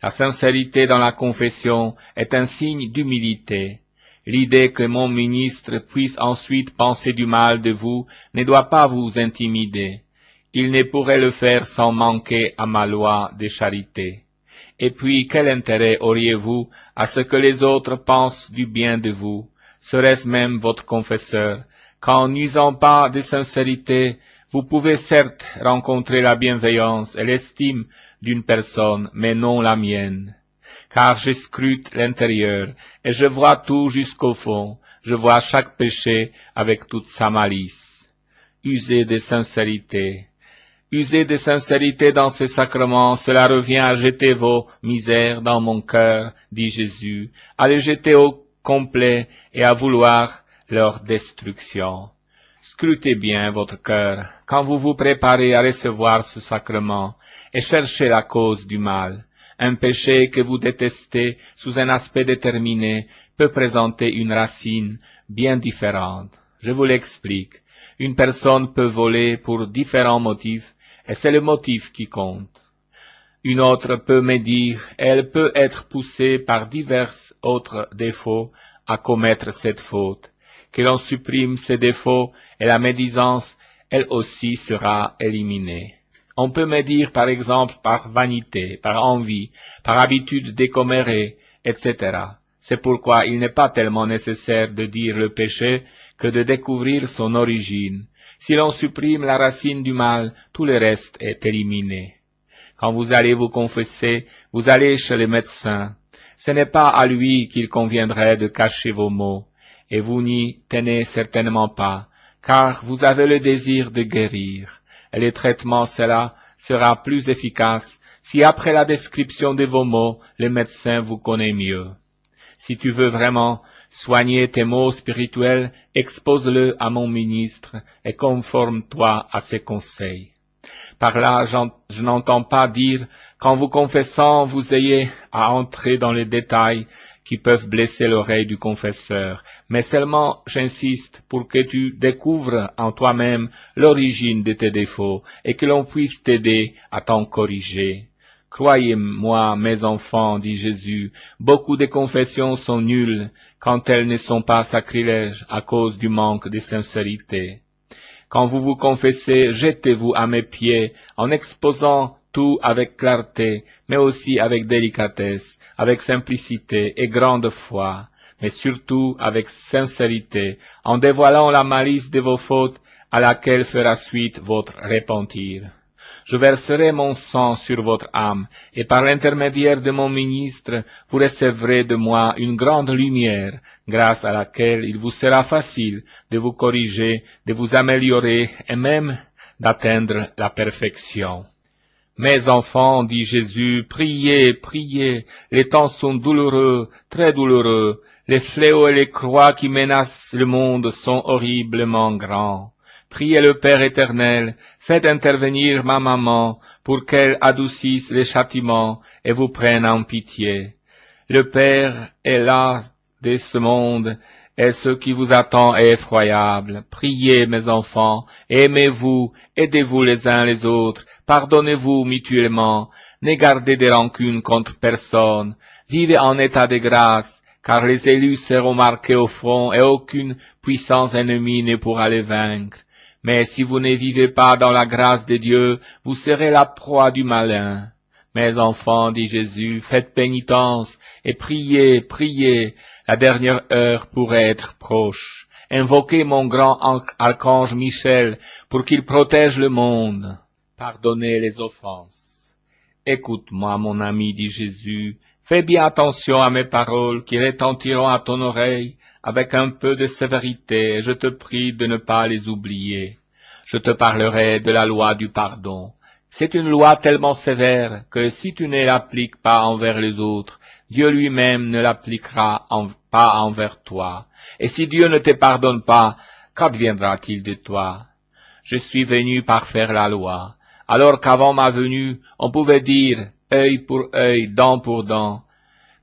La sincérité dans la confession est un signe d'humilité. L'idée que mon ministre puisse ensuite penser du mal de vous ne doit pas vous intimider. Il ne pourrait le faire sans manquer à ma loi de charité. Et puis, quel intérêt auriez-vous à ce que les autres pensent du bien de vous, serait-ce même votre confesseur, qu'en n'usant pas de sincérité, vous pouvez certes rencontrer la bienveillance et l'estime d'une personne, mais non la mienne. Car je scrute l'intérieur, et je vois tout jusqu'au fond, je vois chaque péché avec toute sa malice. Usez de sincérité. Usez de sincérité dans ce sacrement, cela revient à jeter vos misères dans mon cœur, dit Jésus, à les jeter au complet et à vouloir leur destruction. Scrutez bien votre cœur quand vous vous préparez à recevoir ce sacrement, et cherchez la cause du mal. Un péché que vous détestez sous un aspect déterminé peut présenter une racine bien différente. Je vous l'explique. Une personne peut voler pour différents motifs, et c'est le motif qui compte. Une autre peut médire, et elle peut être poussée par divers autres défauts à commettre cette faute. Que l'on supprime ces défauts et la médisance, elle aussi sera éliminée. On peut médire par exemple par vanité, par envie, par habitude décommérée, etc. C'est pourquoi il n'est pas tellement nécessaire de dire le péché que de découvrir son origine. Si l'on supprime la racine du mal, tout le reste est éliminé. Quand vous allez vous confesser, vous allez chez le médecin. Ce n'est pas à lui qu'il conviendrait de cacher vos maux, et vous n'y tenez certainement pas, car vous avez le désir de guérir. Et le traitement sera plus efficace si après la description de vos maux, le médecin vous connaît mieux. Si tu veux vraiment soigner tes maux spirituels, expose-le à mon ministre et conforme-toi à ses conseils. Par là, je n'entends pas dire qu'en vous confessant, vous ayez à entrer dans les détails qui peuvent blesser l'oreille du confesseur, mais seulement j'insiste pour que tu découvres en toi-même l'origine de tes défauts et que l'on puisse t'aider à t'en corriger. Croyez-moi, mes enfants, dit Jésus, beaucoup de confessions sont nulles quand elles ne sont pas sacrilèges à cause du manque de sincérité. Quand vous vous confessez, jetez-vous à mes pieds en exposant tout avec clarté, mais aussi avec délicatesse, avec simplicité et grande foi, mais surtout avec sincérité, en dévoilant la malice de vos fautes à laquelle fera suite votre repentir. Je verserai mon sang sur votre âme, et par l'intermédiaire de mon ministre, vous recevrez de moi une grande lumière, grâce à laquelle il vous sera facile de vous corriger, de vous améliorer et même d'atteindre la perfection. Mes enfants, dit Jésus, priez, priez, les temps sont douloureux, très douloureux, les fléaux et les croix qui menacent le monde sont horriblement grands. Priez le Père éternel, faites intervenir ma maman pour qu'elle adoucisse les châtiments et vous prenne en pitié. Le Père est là de ce monde et ce qui vous attend est effroyable. Priez, mes enfants, aimez-vous, aidez-vous les uns les autres, pardonnez-vous mutuellement, ne gardez des rancunes contre personne, vivez en état de grâce, car les élus seront marqués au front et aucune puissance ennemie ne pourra les vaincre. Mais si vous ne vivez pas dans la grâce de Dieu, vous serez la proie du malin. Mes enfants, dit Jésus, faites pénitence et priez, priez, la dernière heure pourrait être proche. Invoquez mon grand archange Michel pour qu'il protège le monde. Pardonnez les offenses. Écoute-moi, mon ami, dit Jésus, fais bien attention à mes paroles qui retentiront à ton oreille, avec un peu de sévérité, et je te prie de ne pas les oublier. Je te parlerai de la loi du pardon. C'est une loi tellement sévère que si tu ne l'appliques pas envers les autres, Dieu lui-même ne l'appliquera pas envers toi. Et si Dieu ne te pardonne pas, qu'adviendra-t-il de toi? Je suis venu par faire la loi, alors qu'avant ma venue, on pouvait dire œil pour œil, dent pour dent.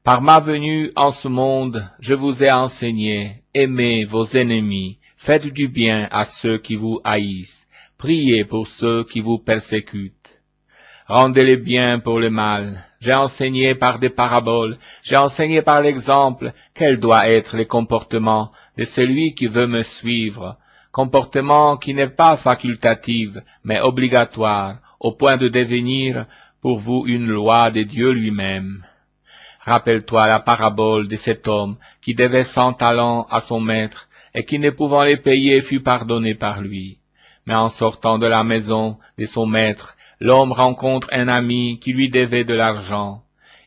Par ma venue en ce monde, je vous ai enseigné, aimez vos ennemis, faites du bien à ceux qui vous haïssent, priez pour ceux qui vous persécutent. Rendez le bien pour le mal. J'ai enseigné par des paraboles, j'ai enseigné par l'exemple quel doit être le comportement de celui qui veut me suivre, comportement qui n'est pas facultatif, mais obligatoire, au point de devenir pour vous une loi de Dieu lui-même. Rappelle-toi la parabole de cet homme qui devait 100 talents à son maître et qui, ne pouvant les payer, fut pardonné par lui. Mais en sortant de la maison de son maître, l'homme rencontre un ami qui lui devait de l'argent.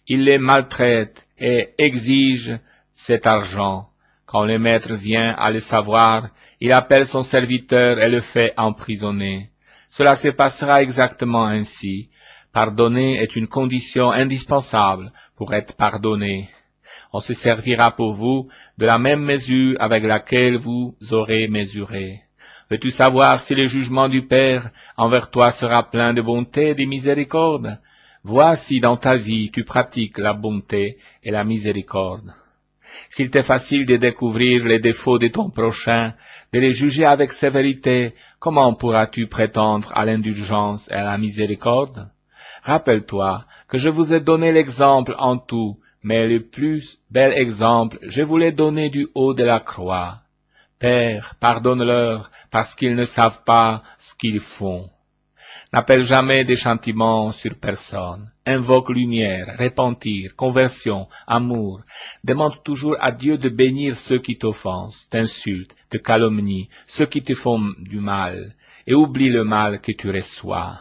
Il les maltraite et exige cet argent. Quand le maître vient à le savoir, il appelle son serviteur et le fait emprisonner. Cela se passera exactement ainsi. Pardonner est une condition indispensable pour être pardonné. On se servira pour vous de la même mesure avec laquelle vous aurez mesuré. Veux-tu savoir si le jugement du Père envers toi sera plein de bonté et de miséricorde? Vois si dans ta vie tu pratiques la bonté et la miséricorde. S'il t'est facile de découvrir les défauts de ton prochain, de les juger avec sévérité, comment pourras-tu prétendre à l'indulgence et à la miséricorde? Rappelle-toi que je vous ai donné l'exemple en tout, mais le plus bel exemple, je vous l'ai donné du haut de la croix. Père, pardonne-leur, parce qu'ils ne savent pas ce qu'ils font. N'appelle jamais des châtiments sur personne. Invoque lumière, repentir, conversion, amour. Demande toujours à Dieu de bénir ceux qui t'offensent, t'insultent, te calomnient, ceux qui te font du mal, et oublie le mal que tu reçois.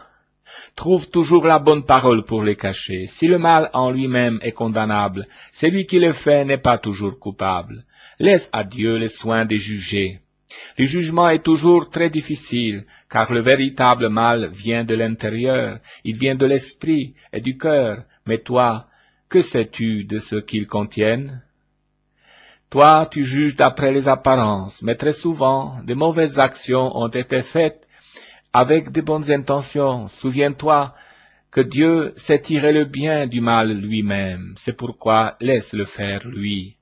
Trouve toujours la bonne parole pour les cacher. Si le mal en lui-même est condamnable, celui qui le fait n'est pas toujours coupable. Laisse à Dieu le soin de juger. Le jugement est toujours très difficile, car le véritable mal vient de l'intérieur, il vient de l'esprit et du cœur. Mais toi, que sais-tu de ce qu'ils contiennent? Toi, tu juges d'après les apparences, mais très souvent, de mauvaises actions ont été faites avec de bonnes intentions. Souviens-toi que Dieu sait tirer le bien du mal lui-même, c'est pourquoi laisse-le faire lui.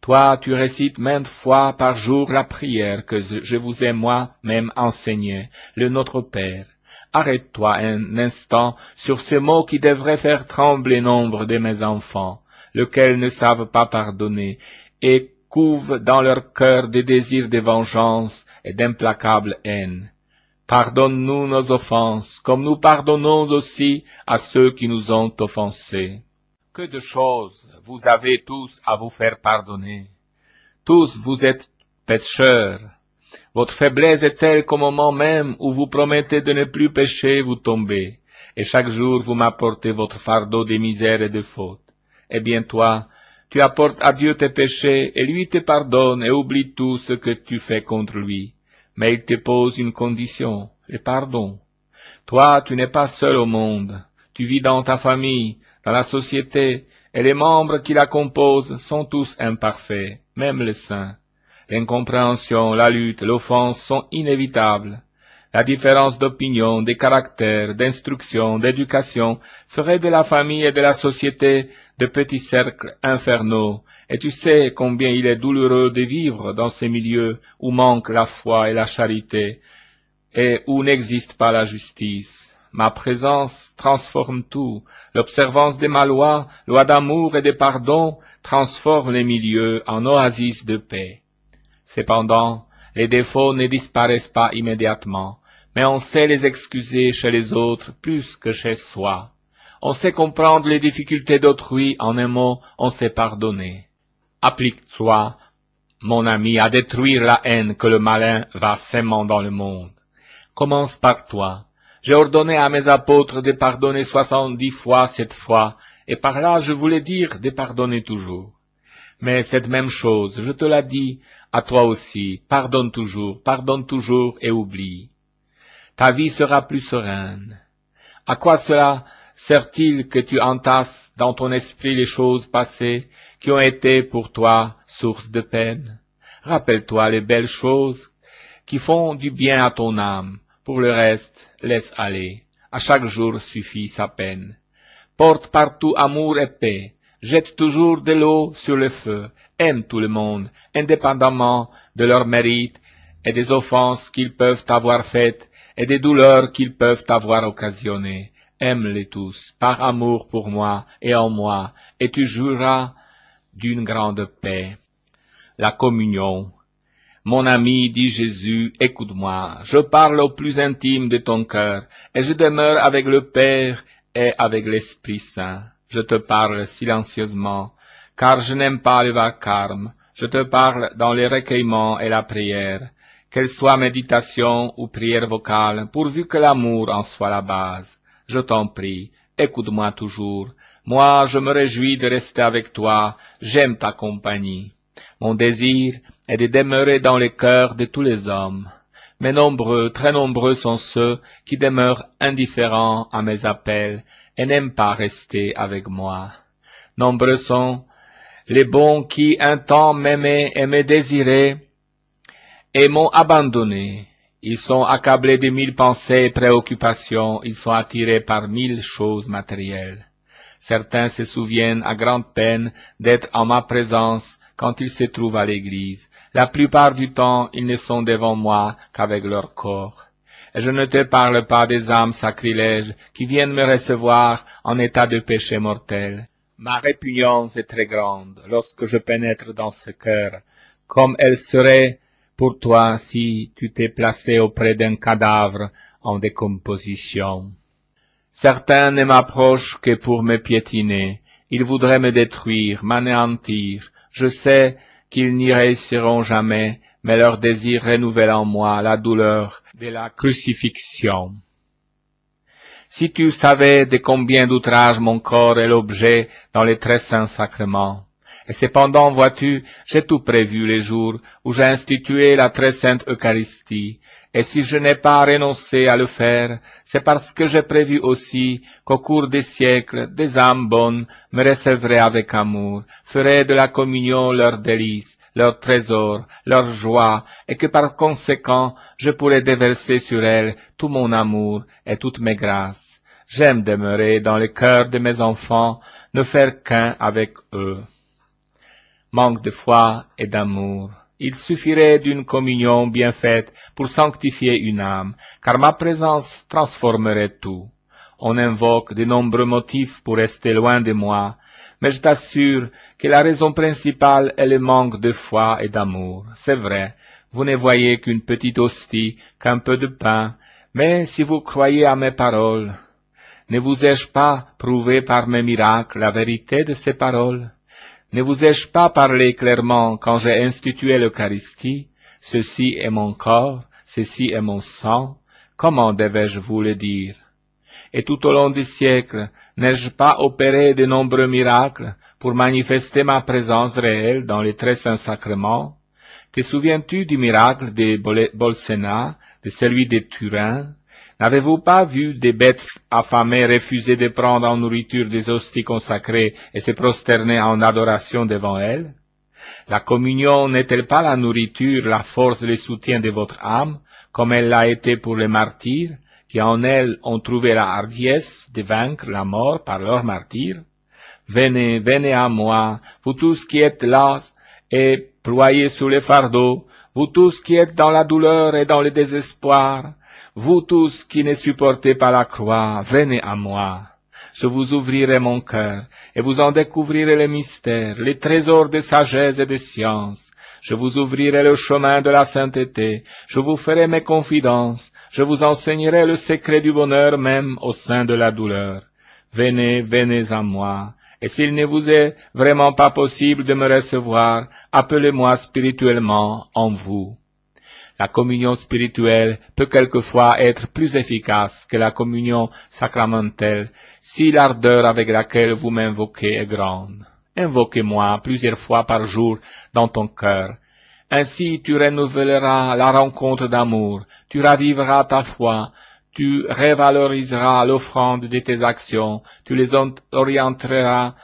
Toi, tu récites maintes fois par jour la prière que je vous ai moi-même enseignée, le Notre Père. Arrête-toi un instant sur ces mots qui devraient faire trembler nombre de mes enfants, lesquels ne savent pas pardonner, et couvent dans leur cœur des désirs de vengeance et d'implacable haine. Pardonne-nous nos offenses, comme nous pardonnons aussi à ceux qui nous ont offensés. Que de choses vous avez tous à vous faire pardonner. Tous vous êtes pécheurs. Votre faiblesse est telle qu'au moment même où vous promettez de ne plus pécher, vous tombez. Et chaque jour vous m'apportez votre fardeau de misère et de faute. Eh bien toi, tu apportes à Dieu tes péchés, et lui te pardonne et oublie tout ce que tu fais contre lui. Mais il te pose une condition, le pardon. Toi, tu n'es pas seul au monde. Tu vis dans ta famille, dans la société, et les membres qui la composent sont tous imparfaits, même les saints. L'incompréhension, la lutte, l'offense sont inévitables. La différence d'opinion, de caractère, d'instruction, d'éducation ferait de la famille et de la société de petits cercles infernaux, et tu sais combien il est douloureux de vivre dans ces milieux où manque la foi et la charité, et où n'existe pas la justice. Ma présence transforme tout. L'observance de ma loi d'amour et de pardon, transforme les milieux en oasis de paix. Cependant, les défauts ne disparaissent pas immédiatement, mais on sait les excuser chez les autres plus que chez soi. On sait comprendre les difficultés d'autrui, en un mot, on sait pardonner. Applique-toi, mon ami, à détruire la haine que le malin va sèmant dans le monde. Commence par toi. J'ai ordonné à mes apôtres de pardonner 70 fois 7 fois, et par là je voulais dire de pardonner toujours. Mais cette même chose, je te la dis à toi aussi, pardonne toujours et oublie. Ta vie sera plus sereine. À quoi cela sert-il que tu entasses dans ton esprit les choses passées qui ont été pour toi source de peine? Rappelle-toi les belles choses qui font du bien à ton âme. Pour le reste, laisse aller. À chaque jour suffit sa peine. Porte partout amour et paix. Jette toujours de l'eau sur le feu. Aime tout le monde, indépendamment de leurs mérites et des offenses qu'ils peuvent avoir faites et des douleurs qu'ils peuvent avoir occasionnées. Aime-les tous, par amour pour moi et en moi, et tu jouiras d'une grande paix. La communion. Mon ami, dit Jésus, écoute-moi, je parle au plus intime de ton cœur, et je demeure avec le Père et avec l'Esprit Saint. Je te parle silencieusement, car je n'aime pas le vacarme. Je te parle dans les recueillements et la prière, qu'elle soit méditation ou prière vocale, pourvu que l'amour en soit la base. Je t'en prie, écoute-moi toujours. Moi, je me réjouis de rester avec toi, j'aime ta compagnie. Mon désir est de demeurer dans les cœurs de tous les hommes. Mais nombreux, très nombreux sont ceux qui demeurent indifférents à mes appels et n'aiment pas rester avec moi. Nombreux sont les bons qui un temps m'aimaient et me désiraient et m'ont abandonné. Ils sont accablés de 1000 pensées et préoccupations, ils sont attirés par 1000 choses matérielles. Certains se souviennent à grande peine d'être en ma présence quand ils se trouvent à l'église. La plupart du temps, ils ne sont devant moi qu'avec leur corps. et je ne te parle pas des âmes sacrilèges qui viennent me recevoir en état de péché mortel. Ma répugnance est très grande lorsque je pénètre dans ce cœur, comme elle serait pour toi si tu t'es placé auprès d'un cadavre en décomposition. Certains ne m'approchent que pour me piétiner. Ils voudraient me détruire, m'anéantir. Je sais qu'ils n'y réussiront jamais, mais leur désir renouvelle en moi la douleur de la crucifixion. Si tu savais de combien d'outrages mon corps est l'objet dans les très saints sacrements. Et cependant, vois-tu, j'ai tout prévu les jours où j'ai institué la très sainte Eucharistie. Et si je n'ai pas renoncé à le faire, c'est parce que j'ai prévu aussi qu'au cours des siècles, des âmes bonnes me recevraient avec amour, feraient de la communion leur délice, leur trésor, leur joie, et que par conséquent, je pourrais déverser sur elles tout mon amour et toutes mes grâces. J'aime demeurer dans le cœur de mes enfants, ne faire qu'un avec eux. Manque de foi et d'amour. Il suffirait d'une communion bien faite pour sanctifier une âme, car ma présence transformerait tout. On invoque de nombreux motifs pour rester loin de moi, mais je t'assure que la raison principale est le manque de foi et d'amour. C'est vrai, vous ne voyez qu'une petite hostie, qu'un peu de pain, mais si vous croyez à mes paroles, ne vous ai-je pas prouvé par mes miracles la vérité de ces paroles? Ne vous ai-je pas parlé clairement quand j'ai institué l'Eucharistie? Ceci est mon corps, ceci est mon sang. Comment devais-je vous le dire? Et tout au long des siècles, n'ai-je pas opéré de nombreux miracles pour manifester ma présence réelle dans les très saints sacrements? Te souviens-tu du miracle de Bolsena, de celui de Turin? N'avez-vous pas vu des bêtes affamées refuser de prendre en nourriture des hosties consacrées et se prosterner en adoration devant elles? La communion n'est-elle pas la nourriture, la force et le soutien de votre âme, comme elle l'a été pour les martyrs, qui en elle ont trouvé la hardiesse de vaincre la mort par leur martyr? Venez, venez à moi, vous tous qui êtes là et ployés sous les fardeaux, vous tous qui êtes dans la douleur et dans le désespoir, vous tous qui ne supportez pas la croix, venez à moi. Je vous ouvrirai mon cœur, et vous en découvrirez les mystères, les trésors de sagesse et de science. Je vous ouvrirai le chemin de la sainteté, je vous ferai mes confidences, je vous enseignerai le secret du bonheur même au sein de la douleur. Venez, venez à moi. Et s'il ne vous est vraiment pas possible de me recevoir, appelez-moi spirituellement en vous. La communion spirituelle peut quelquefois être plus efficace que la communion sacramentelle si l'ardeur avec laquelle vous m'invoquez est grande. Invoquez-moi plusieurs fois par jour dans ton cœur. Ainsi tu renouvelleras la rencontre d'amour, tu raviveras ta foi, tu revaloriseras l'offrande de tes actions, tu les orienteras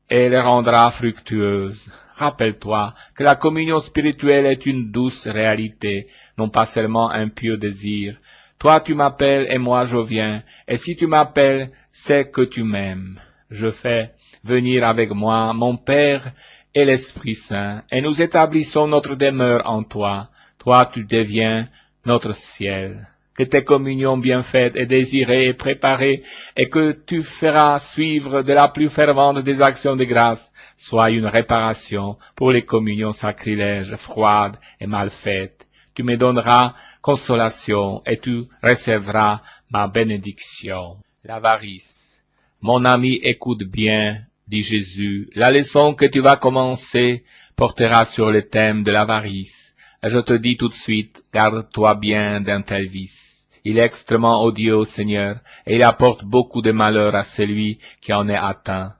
et les rendras fructueuses. Rappelle-toi que la communion spirituelle est une douce réalité, non pas seulement un pieux désir. Toi tu m'appelles et moi je viens, et si tu m'appelles, c'est que tu m'aimes. Je fais venir avec moi mon Père et l'Esprit Saint, et nous établissons notre demeure en toi. Toi tu deviens notre ciel. Que tes communions bien faites et désirées et préparées, et que tu feras suivre de la plus fervente des actions de grâce, soit une réparation pour les communions sacrilèges, froides et mal faites. Tu me donneras consolation et tu recevras ma bénédiction. L'avarice. Mon ami, écoute bien, dit Jésus, la leçon que tu vas commencer portera sur le thème de l'avarice. Et je te dis tout de suite, garde-toi bien d'un tel vice. Il est extrêmement odieux au Seigneur, et il apporte beaucoup de malheur à celui qui en est atteint.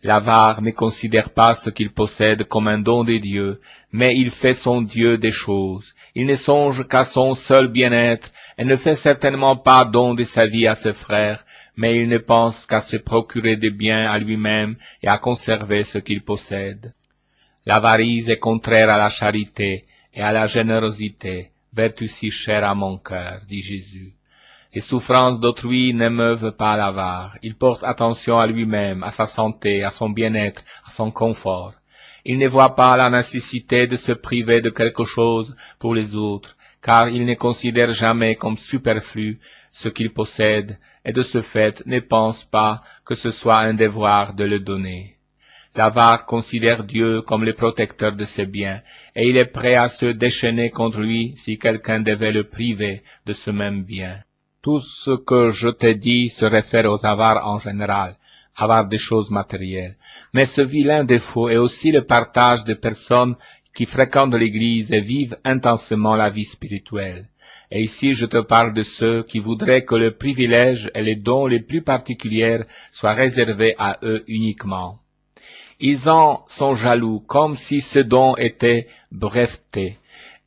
L'avare ne considère pas ce qu'il possède comme un don de Dieu, mais il fait son Dieu des choses. Il ne songe qu'à son seul bien-être, et ne fait certainement pas don de sa vie à ses frères, mais il ne pense qu'à se procurer des biens à lui-même et à conserver ce qu'il possède. L'avarice est contraire à la charité et à la générosité, vertu si chère à mon cœur, dit Jésus. Les souffrances d'autrui n'émeuvent pas l'avare. Il porte attention à lui-même, à sa santé, à son bien-être, à son confort. Il ne voit pas la nécessité de se priver de quelque chose pour les autres, car il ne considère jamais comme superflu ce qu'il possède, et de ce fait ne pense pas que ce soit un devoir de le donner. L'avare considère Dieu comme le protecteur de ses biens, et il est prêt à se déchaîner contre lui si quelqu'un devait le priver de ce même bien. Tout ce que je t'ai dit se réfère aux avares en général, avares des choses matérielles. Mais ce vilain défaut est aussi le partage des personnes qui fréquentent l'Église et vivent intensément la vie spirituelle. Et ici je te parle de ceux qui voudraient que le privilège et les dons les plus particuliers soient réservés à eux uniquement. Ils en sont jaloux, comme si ce don était breveté.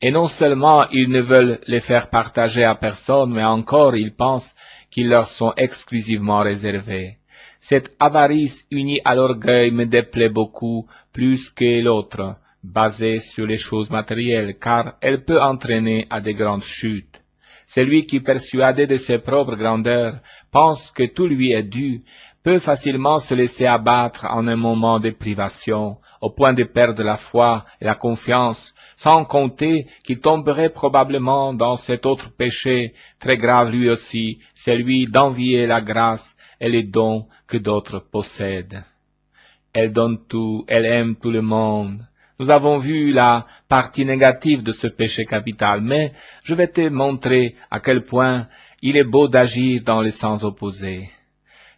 Et non seulement ils ne veulent les faire partager à personne, mais encore ils pensent qu'ils leur sont exclusivement réservés. Cette avarice unie à l'orgueil me déplaît beaucoup plus que l'autre, basée sur les choses matérielles, car elle peut entraîner à de grandes chutes. Celui qui, persuadé de ses propres grandeurs, pense que tout lui est dû, peut facilement se laisser abattre en un moment de privation, au point de perdre la foi et la confiance, sans compter qu'il tomberait probablement dans cet autre péché, très grave lui aussi, celui d'envier la grâce et les dons que d'autres possèdent. Elle donne tout, elle aime tout le monde. Nous avons vu la partie négative de ce péché capital, mais je vais te montrer à quel point il est beau d'agir dans le sens opposé.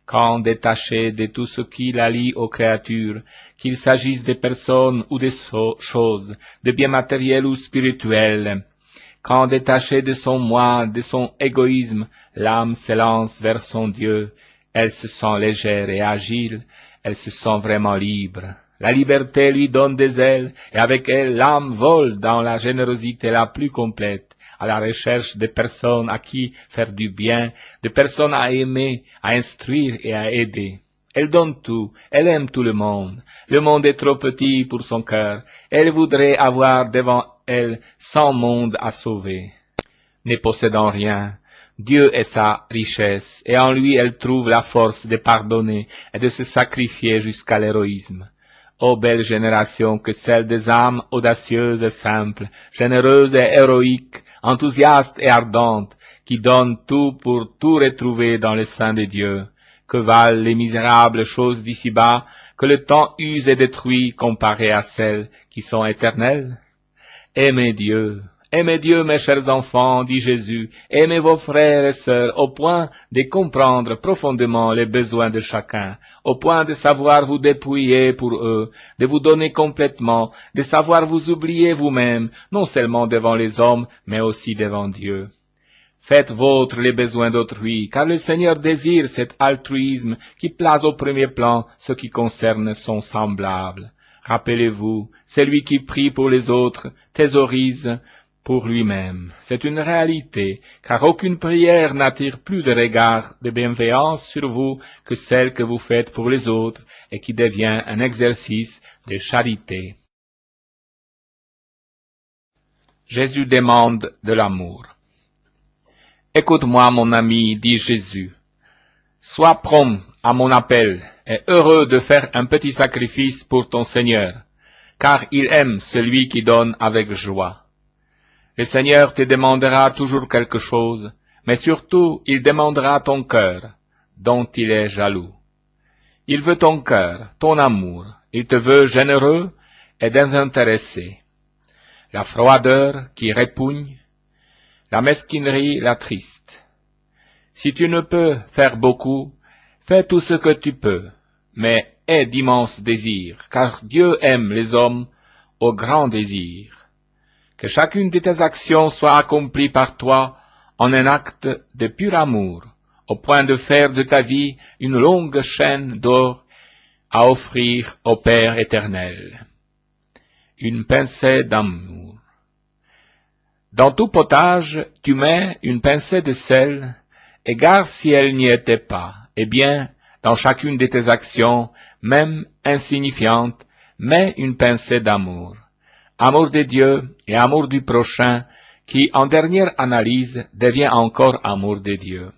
Quand détaché de tout ce qui la lie aux créatures, qu'il s'agisse des personnes ou des choses, de biens matériels ou spirituels, quand détaché de son moi, de son égoïsme, l'âme s'élance vers son Dieu, elle se sent légère et agile, elle se sent vraiment libre. La liberté lui donne des ailes, et avec elle l'âme vole dans la générosité la plus complète, à la recherche de personnes à qui faire du bien, de personnes à aimer, à instruire et à aider. Elle donne tout, elle aime tout le monde. Le monde est trop petit pour son cœur. Elle voudrait avoir devant elle 100 mondes à sauver. Ne possédant rien, Dieu est sa richesse, et en lui elle trouve la force de pardonner et de se sacrifier jusqu'à l'héroïsme. Ô belle génération que celle des âmes audacieuses et simples, généreuses et héroïques, enthousiastes et ardentes, qui donnent tout pour tout retrouver dans le sein de Dieu. Que valent les misérables choses d'ici-bas, que le temps use et détruit comparé à celles qui sont éternelles? Aimez Dieu, mes chers enfants, dit Jésus, aimez vos frères et sœurs au point de comprendre profondément les besoins de chacun, au point de savoir vous dépouiller pour eux, de vous donner complètement, de savoir vous oublier vous-même, non seulement devant les hommes, mais aussi devant Dieu. Faites vôtres les besoins d'autrui, car le Seigneur désire cet altruisme qui place au premier plan ce qui concerne son semblable. Rappelez-vous, celui qui prie pour les autres thésaurise pour lui-même. C'est une réalité, car aucune prière n'attire plus de regards de bienveillance sur vous que celle que vous faites pour les autres et qui devient un exercice de charité. Jésus demande de l'amour. Écoute-moi, mon ami, dit Jésus. Sois prompt à mon appel et heureux de faire un petit sacrifice pour ton Seigneur, car il aime celui qui donne avec joie. Le Seigneur te demandera toujours quelque chose, mais surtout il demandera ton cœur, dont il est jaloux. Il veut ton cœur, ton amour, il te veut généreux et désintéressé. La froideur qui répugne, la mesquinerie l'attriste. Si tu ne peux faire beaucoup, fais tout ce que tu peux, mais aie d'immenses désirs, car Dieu aime les hommes au grand désir. Que chacune de tes actions soit accomplie par toi en un acte de pur amour, au point de faire de ta vie une longue chaîne d'or à offrir au Père éternel. Une pincée d'amour. Dans tout potage, tu mets une pincée de sel, et gare si elle n'y était pas. Eh bien, dans chacune de tes actions, même insignifiantes, mets une pincée d'amour. Amour de Dieu et amour du prochain, qui, en dernière analyse, devient encore amour de Dieu.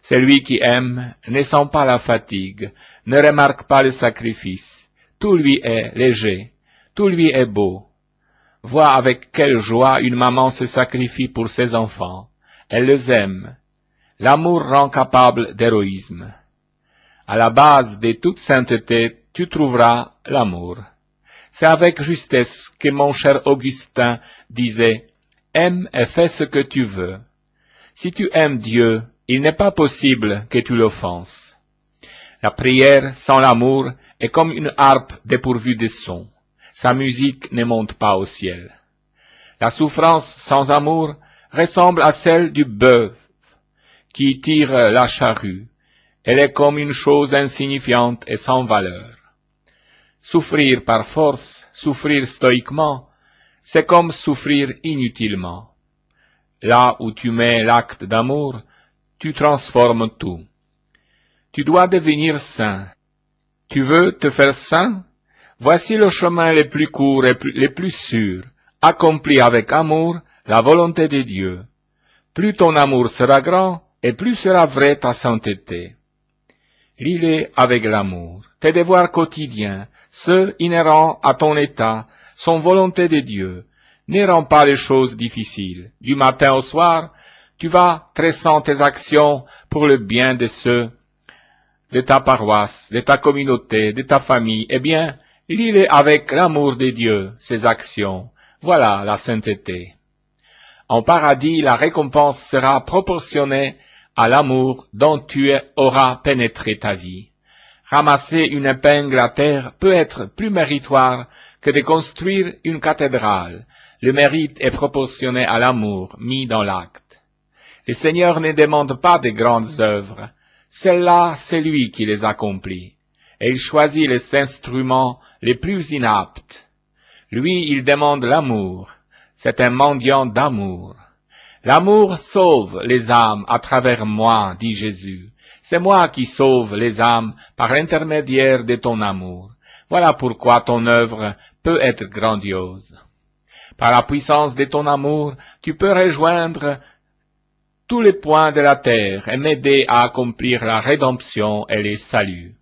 Celui qui aime ne sent pas la fatigue, ne remarque pas le sacrifice. Tout lui est léger, tout lui est beau. Vois avec quelle joie une maman se sacrifie pour ses enfants. Elle les aime. L'amour rend capable d'héroïsme. À la base de toute sainteté, tu trouveras l'amour. C'est avec justesse que mon cher Augustin disait « Aime et fais ce que tu veux ». Si tu aimes Dieu, il n'est pas possible que tu l'offenses. La prière sans l'amour est comme une harpe dépourvue de son. Sa musique ne monte pas au ciel. La souffrance sans amour ressemble à celle du bœuf qui tire la charrue. Elle est comme une chose insignifiante et sans valeur. Souffrir par force, souffrir stoïquement, c'est comme souffrir inutilement. Là où tu mets l'acte d'amour, tu transformes tout. Tu dois devenir saint. Tu veux te faire saint? Voici le chemin le plus court et le plus sûr. Accomplis avec amour la volonté de Dieu. Plus ton amour sera grand, et plus sera vraie ta sainteté. Lis-les avec l'amour. Tes devoirs quotidiens, ceux inhérents à ton état, sont volonté de Dieu. Ne rends pas les choses difficiles. Du matin au soir, tu vas tressant tes actions pour le bien de ceux de ta paroisse, de ta communauté, de ta famille. Eh bien, lis-les avec l'amour de Dieu, ces actions. Voilà la sainteté. En paradis, la récompense sera proportionnée à l'amour dont tu auras pénétré ta vie. Ramasser une épingle à terre peut être plus méritoire que de construire une cathédrale. Le mérite est proportionné à l'amour mis dans l'acte. Le Seigneur ne demande pas de grandes œuvres. Celles-là, c'est lui qui les accomplit. Et il choisit les instruments les plus inaptes. Lui, il demande l'amour. C'est un mendiant d'amour. L'amour sauve les âmes à travers moi, dit Jésus. C'est moi qui sauve les âmes par l'intermédiaire de ton amour. Voilà pourquoi ton œuvre peut être grandiose. Par la puissance de ton amour, tu peux rejoindre tous les points de la terre et m'aider à accomplir la rédemption et les saluts.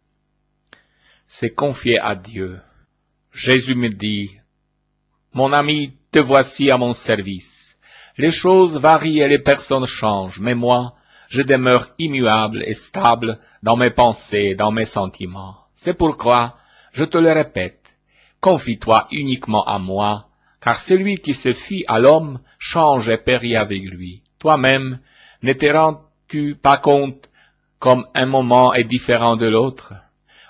C'est confier à Dieu. Jésus me dit, « Mon ami, te voici à mon service. Les choses varient et les personnes changent, mais moi, je demeure immuable et stable dans mes pensées, dans mes sentiments. C'est pourquoi, je te le répète, confie-toi uniquement à moi, car celui qui se fie à l'homme change et périt avec lui. Toi-même, ne te rends-tu pas compte comme un moment est différent de l'autre?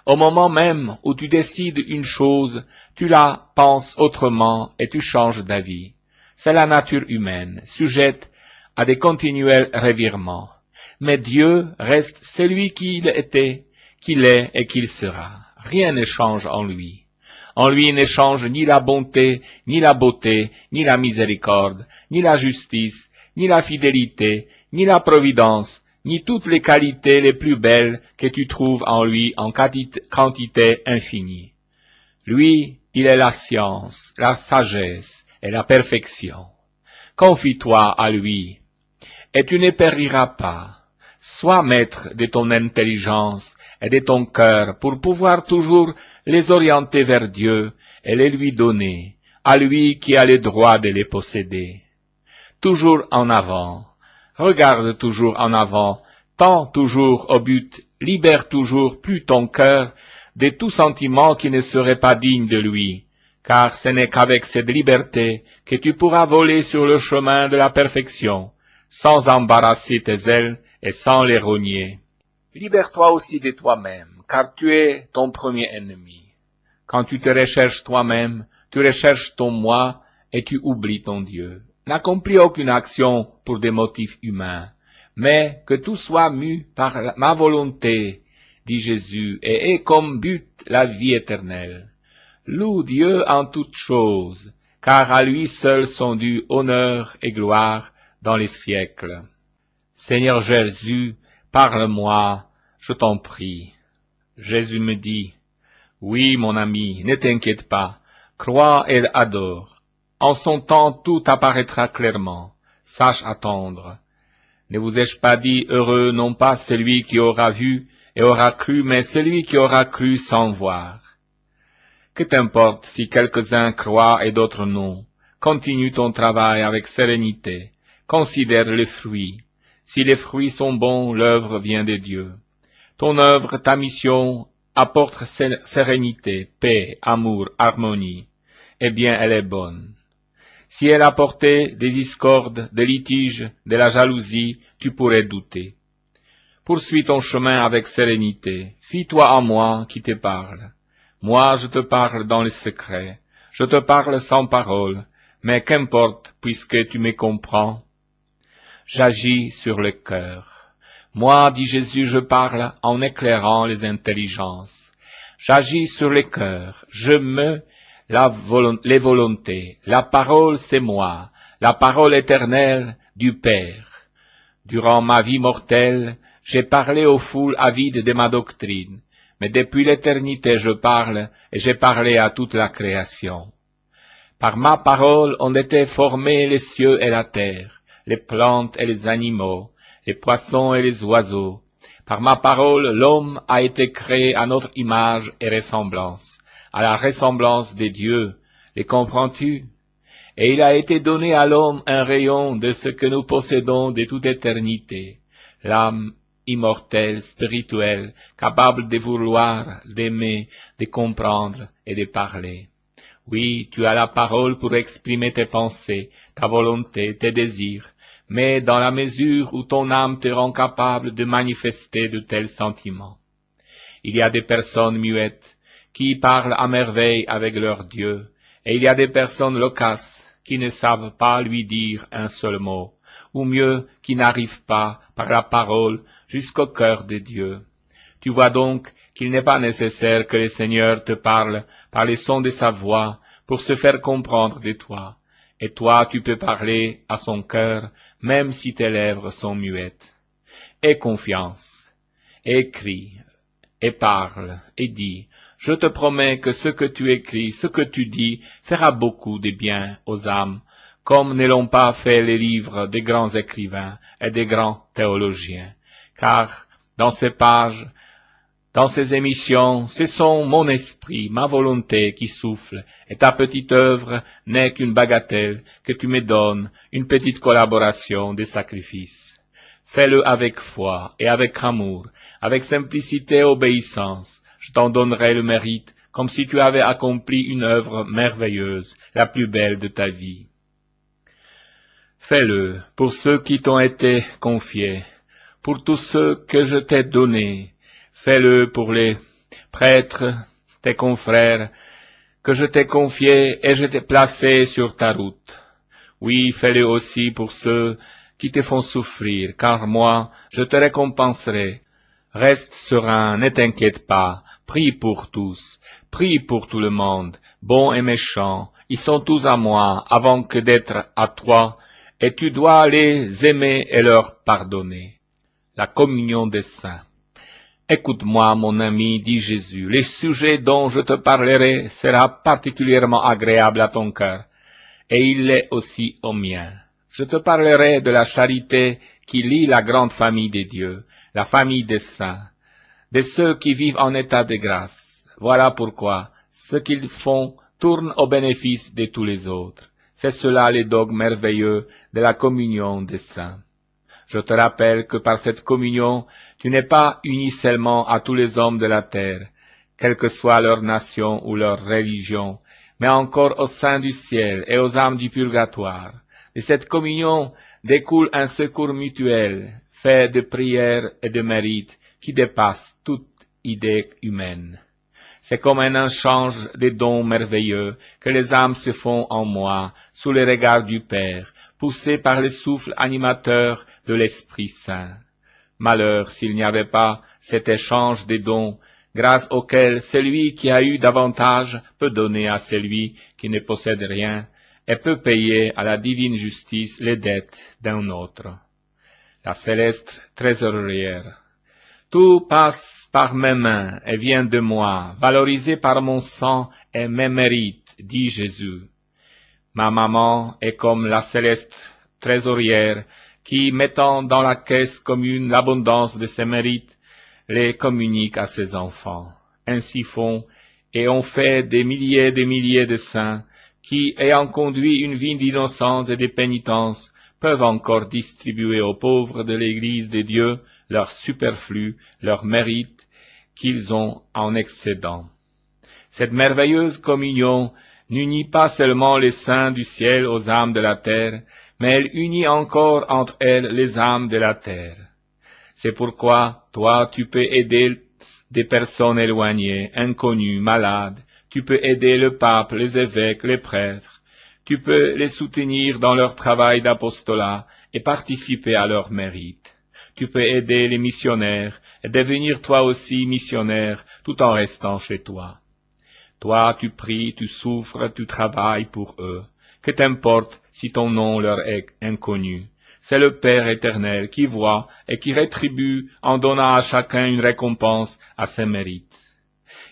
Au moment même où tu décides une chose, tu la penses autrement et tu changes d'avis. C'est la nature humaine, sujette à des continuels revirements. Mais Dieu reste celui qu'il était, qu'il est et qu'il sera. Rien ne change en lui. En lui ne change ni la bonté, ni la beauté, ni la miséricorde, ni la justice, ni la fidélité, ni la providence, ni toutes les qualités les plus belles que tu trouves en lui en quantité infinie. Lui, il est la science, la sagesse et la perfection. Confie-toi à lui, et tu ne périras pas. Sois maître de ton intelligence et de ton cœur pour pouvoir toujours les orienter vers Dieu et les lui donner, à lui qui a le droit de les posséder. Toujours en avant, regarde toujours en avant, tends toujours au but, libère toujours plus ton cœur de tout sentiment qui ne serait pas digne de lui, car ce n'est qu'avec cette liberté que tu pourras voler sur le chemin de la perfection, sans embarrasser tes ailes et sans les rogner. Libère-toi aussi de toi-même, car tu es ton premier ennemi. Quand tu te recherches toi-même, tu recherches ton moi et tu oublies ton Dieu. N'accomplis aucune action pour des motifs humains, mais que tout soit mu par ma volonté, dit Jésus, et ait comme but la vie éternelle. Loue Dieu en toutes choses, car à lui seul sont dus honneur et gloire dans les siècles. Seigneur Jésus, parle-moi, je t'en prie. Jésus me dit, oui, mon ami, ne t'inquiète pas, crois et adore. En son temps, tout apparaîtra clairement. Sache attendre. Ne vous ai-je pas dit, heureux non pas celui qui aura vu et aura cru, mais celui qui aura cru sans voir. Que t'importe si quelques-uns croient et d'autres non, Continue ton travail avec sérénité. Considère les fruits. Si les fruits sont bons, l'œuvre vient de Dieu. Ton œuvre, ta mission, apporte sérénité, paix, amour, harmonie. Eh bien, elle est bonne. Si elle apportait des discordes, des litiges, de la jalousie, tu pourrais douter. Poursuis ton chemin avec sérénité. Fie-toi à moi qui te parle. Moi, je te parle dans le secret. Je te parle sans parole. Mais qu'importe, puisque tu me comprends. J'agis sur le cœur. Moi, dit Jésus, je parle en éclairant les intelligences. J'agis sur le cœur. Je me les volontés. La parole, c'est moi, la parole éternelle du Père. Durant ma vie mortelle, j'ai parlé aux foules avides de ma doctrine, mais depuis l'éternité je parle et j'ai parlé à toute la création. Par ma parole ont été formés les cieux et la terre, les plantes et les animaux, les poissons et les oiseaux. Par ma parole, l'homme a été créé à notre image et ressemblance, à la ressemblance des dieux. Les comprends-tu? Et il a été donné à l'homme un rayon de ce que nous possédons de toute éternité, l'âme immortelle, spirituelle, capable de vouloir, d'aimer, de comprendre et de parler. Oui, tu as la parole pour exprimer tes pensées, ta volonté, tes désirs, mais dans la mesure où ton âme te rend capable de manifester de tels sentiments. Il y a des personnes muettes qui parlent à merveille avec leur Dieu, et il y a des personnes loquaces qui ne savent pas lui dire un seul mot, ou mieux, qui n'arrivent pas, par la parole, jusqu'au cœur de Dieu. Tu vois donc qu'il n'est pas nécessaire que le Seigneur te parle par les sons de sa voix pour se faire comprendre de toi, et toi tu peux parler à son cœur, même si tes lèvres sont muettes. Aie confiance, écris, et parle, et dis, je te promets que ce que tu écris, ce que tu dis, fera beaucoup de bien aux âmes, comme ne l'ont pas fait les livres des grands écrivains et des grands théologiens. Car dans ces pages, dans ces émissions, ce sont mon esprit, ma volonté qui souffle, et ta petite œuvre n'est qu'une bagatelle que tu me donnes, une petite collaboration de sacrifice. Fais-le avec foi et avec amour, avec simplicité et obéissance. Je t'en donnerai le mérite, comme si tu avais accompli une œuvre merveilleuse, la plus belle de ta vie. Fais-le pour ceux qui t'ont été confiés, pour tous ceux que je t'ai donnés. Fais-le pour les prêtres, tes confrères, que je t'ai confiés et je t'ai placés sur ta route. Oui, fais-le aussi pour ceux qui te font souffrir, car moi, je te récompenserai. Reste serein, ne t'inquiète pas, prie pour tous, prie pour tout le monde, bons et méchants, ils sont tous à moi avant que d'être à toi, et tu dois les aimer et leur pardonner. La communion des saints. Écoute-moi, mon ami, dit Jésus, le sujet dont je te parlerai sera particulièrement agréable à ton cœur, et il l'est aussi au mien. Je te parlerai de la charité qui lie la grande famille des dieux, la famille des saints, de ceux qui vivent en état de grâce. Voilà pourquoi ce qu'ils font tourne au bénéfice de tous les autres. C'est cela le dogme merveilleux de la communion des saints. Je te rappelle que par cette communion, tu n'es pas uni seulement à tous les hommes de la terre, quelle que soit leur nation ou leur religion, mais encore au sein du ciel et aux âmes du purgatoire. De cette communion découle un secours mutuel, fait de prières et de mérites, qui dépasse toute idée humaine. C'est comme un échange de dons merveilleux que les âmes se font en moi, sous le regard du Père, poussées par le souffle animateur de l'Esprit Saint. Malheur s'il n'y avait pas cet échange de dons, grâce auquel celui qui a eu davantage peut donner à celui qui ne possède rien, et peut payer à la divine justice les dettes d'un autre. La céleste trésorière. Tout passe par mes mains et vient de moi, valorisé par mon sang et mes mérites, dit Jésus. Ma maman est comme la céleste trésorière qui, mettant dans la caisse commune l'abondance de ses mérites, les communique à ses enfants. Ainsi font et ont fait des milliers de saints qui, ayant conduit une vie d'innocence et de pénitence, peuvent encore distribuer aux pauvres de l'Église de Dieu leur superflu, leur mérite qu'ils ont en excédent. Cette merveilleuse communion n'unit pas seulement les saints du ciel aux âmes de la terre, mais elle unit encore entre elles les âmes de la terre. C'est pourquoi, toi, tu peux aider des personnes éloignées, inconnues, malades, tu peux aider le pape, les évêques, les prêtres, tu peux les soutenir dans leur travail d'apostolat et participer à leur mérite. Tu peux aider les missionnaires et devenir toi aussi missionnaire tout en restant chez toi. Toi, tu pries, tu souffres, tu travailles pour eux. Que t'importe si ton nom leur est inconnu. C'est le Père éternel qui voit et qui rétribue en donnant à chacun une récompense à ses mérites.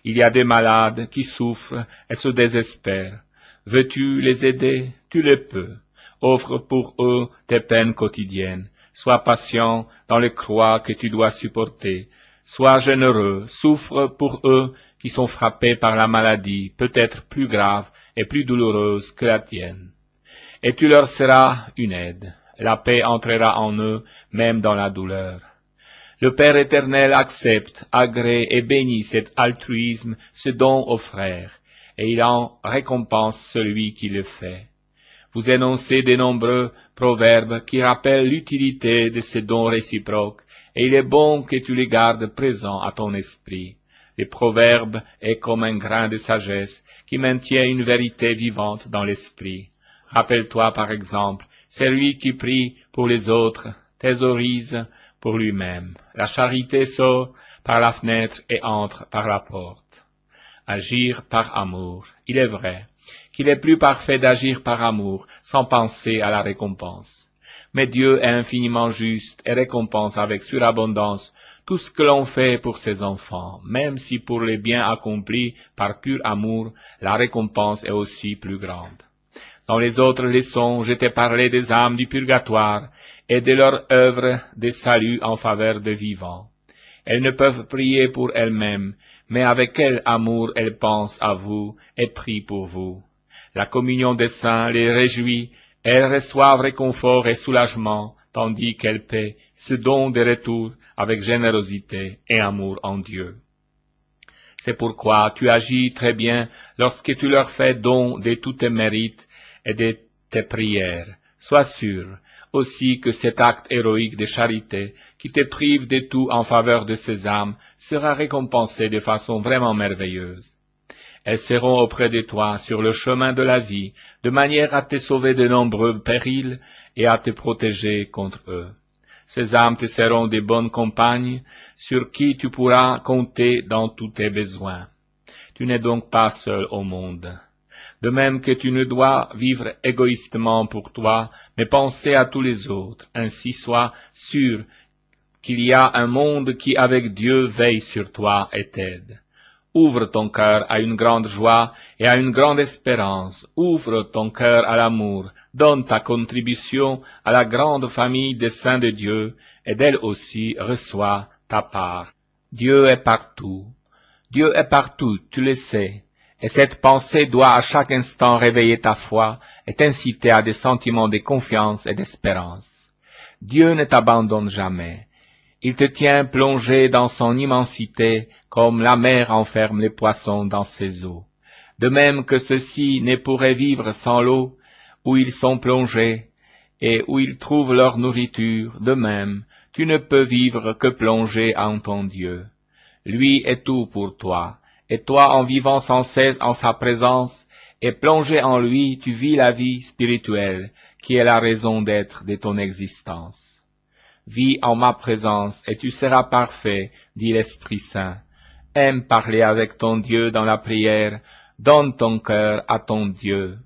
Il y a des malades qui souffrent et se désespèrent. Veux-tu les aider? Tu le peux. Offre pour eux tes peines quotidiennes. Sois patient dans les croix que tu dois supporter. Sois généreux, souffre pour eux qui sont frappés par la maladie, peut-être plus grave et plus douloureuse que la tienne. Et tu leur seras une aide. La paix entrera en eux, même dans la douleur. Le Père éternel accepte, agrée et bénit cet altruisme, ce don aux frères, et il en récompense celui qui le fait. Vous énoncez de nombreux proverbes qui rappellent l'utilité de ce don réciproque, et il est bon que tu les gardes présents à ton esprit. Les proverbes est comme un grain de sagesse qui maintient une vérité vivante dans l'esprit. Rappelle-toi par exemple, celui qui prie pour les autres thésaurise pour lui-même. La charité sort par la fenêtre et entre par la porte. Agir par amour, il est vrai qu'il est plus parfait d'agir par amour sans penser à la récompense. Mais Dieu est infiniment juste et récompense avec surabondance tout ce que l'on fait pour ses enfants, même si pour les biens accomplis par pur amour, la récompense est aussi plus grande. Dans les autres leçons, je t'ai parlé des âmes du purgatoire et de leur œuvre de salut en faveur des vivants. Elles ne peuvent prier pour elles-mêmes, mais avec quel amour elles pensent à vous et prient pour vous. La communion des saints les réjouit, elles reçoivent réconfort et soulagement, tandis qu'elles paient ce don de retour avec générosité et amour en Dieu. C'est pourquoi tu agis très bien lorsque tu leur fais don de tous tes mérites et de tes prières. Sois sûr aussi que cet acte héroïque de charité qui te prive de tout en faveur de ces âmes sera récompensé de façon vraiment merveilleuse. Elles seront auprès de toi sur le chemin de la vie, de manière à te sauver de nombreux périls et à te protéger contre eux. Ces âmes te seront de bonnes compagnes sur qui tu pourras compter dans tous tes besoins. Tu n'es donc pas seul au monde. De même que tu ne dois vivre égoïstement pour toi, mais penser à tous les autres. Ainsi sois sûr qu'il y a un monde qui avec Dieu veille sur toi et t'aide. Ouvre ton cœur à une grande joie et à une grande espérance. Ouvre ton cœur à l'amour. Donne ta contribution à la grande famille des saints de Dieu et d'elle aussi reçois ta part. Dieu est partout. Dieu est partout, tu le sais. Et cette pensée doit à chaque instant réveiller ta foi et t'inciter à des sentiments de confiance et d'espérance. Dieu ne t'abandonne jamais. Il te tient plongé dans son immensité comme la mer enferme les poissons dans ses eaux. De même que ceux-ci ne pourraient vivre sans l'eau où ils sont plongés et où ils trouvent leur nourriture, de même, tu ne peux vivre que plongé en ton Dieu. Lui est tout pour toi, et toi en vivant sans cesse en sa présence et plongé en lui, tu vis la vie spirituelle qui est la raison d'être de ton existence. Vis en ma présence, et tu seras parfait, dit l'Esprit Saint. Aime parler avec ton Dieu dans la prière, donne ton cœur à ton Dieu.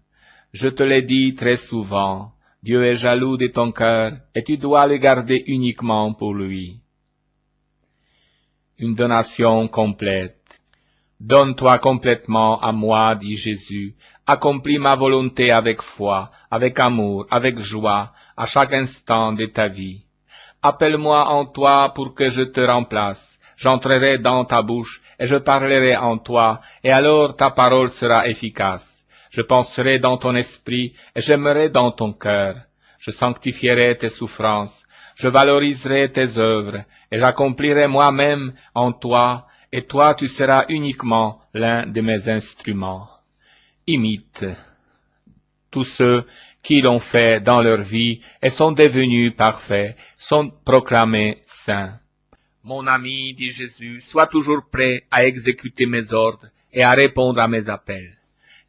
Je te l'ai dit très souvent, Dieu est jaloux de ton cœur, et tu dois le garder uniquement pour lui. Une donation complète. Donne-toi complètement à moi, dit Jésus, accomplis ma volonté avec foi, avec amour, avec joie, à chaque instant de ta vie. Appelle-moi en toi pour que je te remplace. J'entrerai dans ta bouche et je parlerai en toi, et alors ta parole sera efficace. Je penserai dans ton esprit et j'aimerai dans ton cœur. Je sanctifierai tes souffrances, je valoriserai tes œuvres et j'accomplirai moi-même en toi, et toi tu seras uniquement l'un de mes instruments. Imite tous ceux qui l'ont fait dans leur vie et sont devenus parfaits, sont proclamés saints. Mon ami, dit Jésus, sois toujours prêt à exécuter mes ordres et à répondre à mes appels.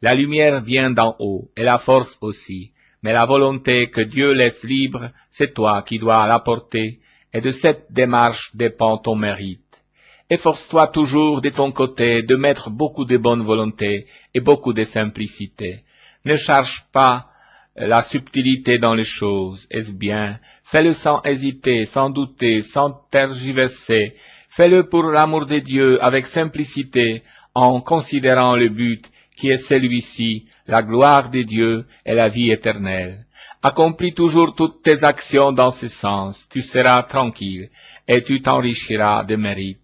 La lumière vient d'en haut, et la force aussi, mais la volonté que Dieu laisse libre, c'est toi qui dois l'apporter, et de cette démarche dépend ton mérite. Efforce-toi toujours de ton côté de mettre beaucoup de bonne volonté et beaucoup de simplicité. Ne cherche pas la subtilité dans les choses, est-ce bien? Fais-le sans hésiter, sans douter, sans tergiverser. Fais-le pour l'amour de Dieu avec simplicité, en considérant le but qui est celui-ci, la gloire de Dieu et la vie éternelle. Accomplis toujours toutes tes actions dans ce sens, tu seras tranquille et tu t'enrichiras de mérite.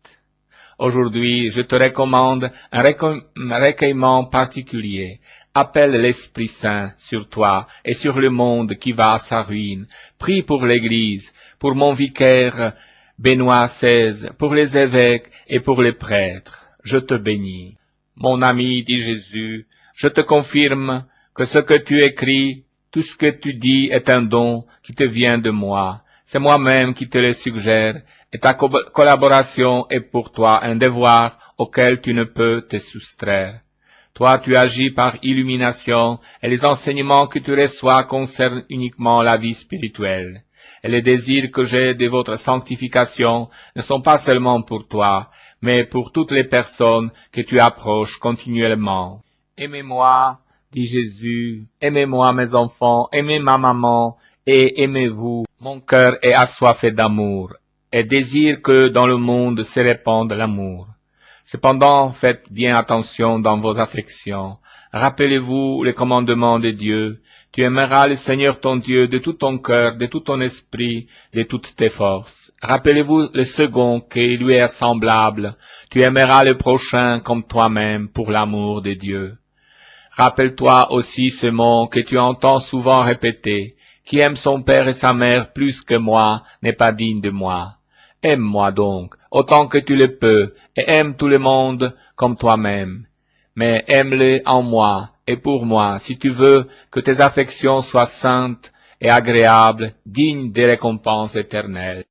Aujourd'hui, je te recommande un recueillement particulier. Appelle l'Esprit Saint sur toi et sur le monde qui va à sa ruine. Prie pour l'Église, pour mon vicaire Benoît XVI, pour les évêques et pour les prêtres. Je te bénis. Mon ami, dit Jésus, je te confirme que ce que tu écris, tout ce que tu dis est un don qui te vient de moi. C'est moi-même qui te le suggère, et ta collaboration est pour toi un devoir auquel tu ne peux te soustraire. Toi, tu agis par illumination, et les enseignements que tu reçois concernent uniquement la vie spirituelle. Et les désirs que j'ai de votre sanctification ne sont pas seulement pour toi, mais pour toutes les personnes que tu approches continuellement. Aimez-moi, dit Jésus, aimez-moi mes enfants, aimez ma maman, et aimez-vous. Mon cœur est assoiffé d'amour, et désire que dans le monde se répande l'amour. Cependant, faites bien attention dans vos affections. Rappelez-vous les commandements de Dieu. Tu aimeras le Seigneur ton Dieu de tout ton cœur, de tout ton esprit, de toutes tes forces. Rappelez-vous le second qui lui est semblable. Tu aimeras le prochain comme toi-même pour l'amour de Dieu. Rappelle-toi aussi ce mot que tu entends souvent répéter. Qui aime son père et sa mère plus que moi n'est pas digne de moi. Aime-moi donc, autant que tu le peux, et aime tout le monde comme toi-même. Mais aime-le en moi et pour moi, si tu veux que tes affections soient saintes et agréables, dignes des récompenses éternelles.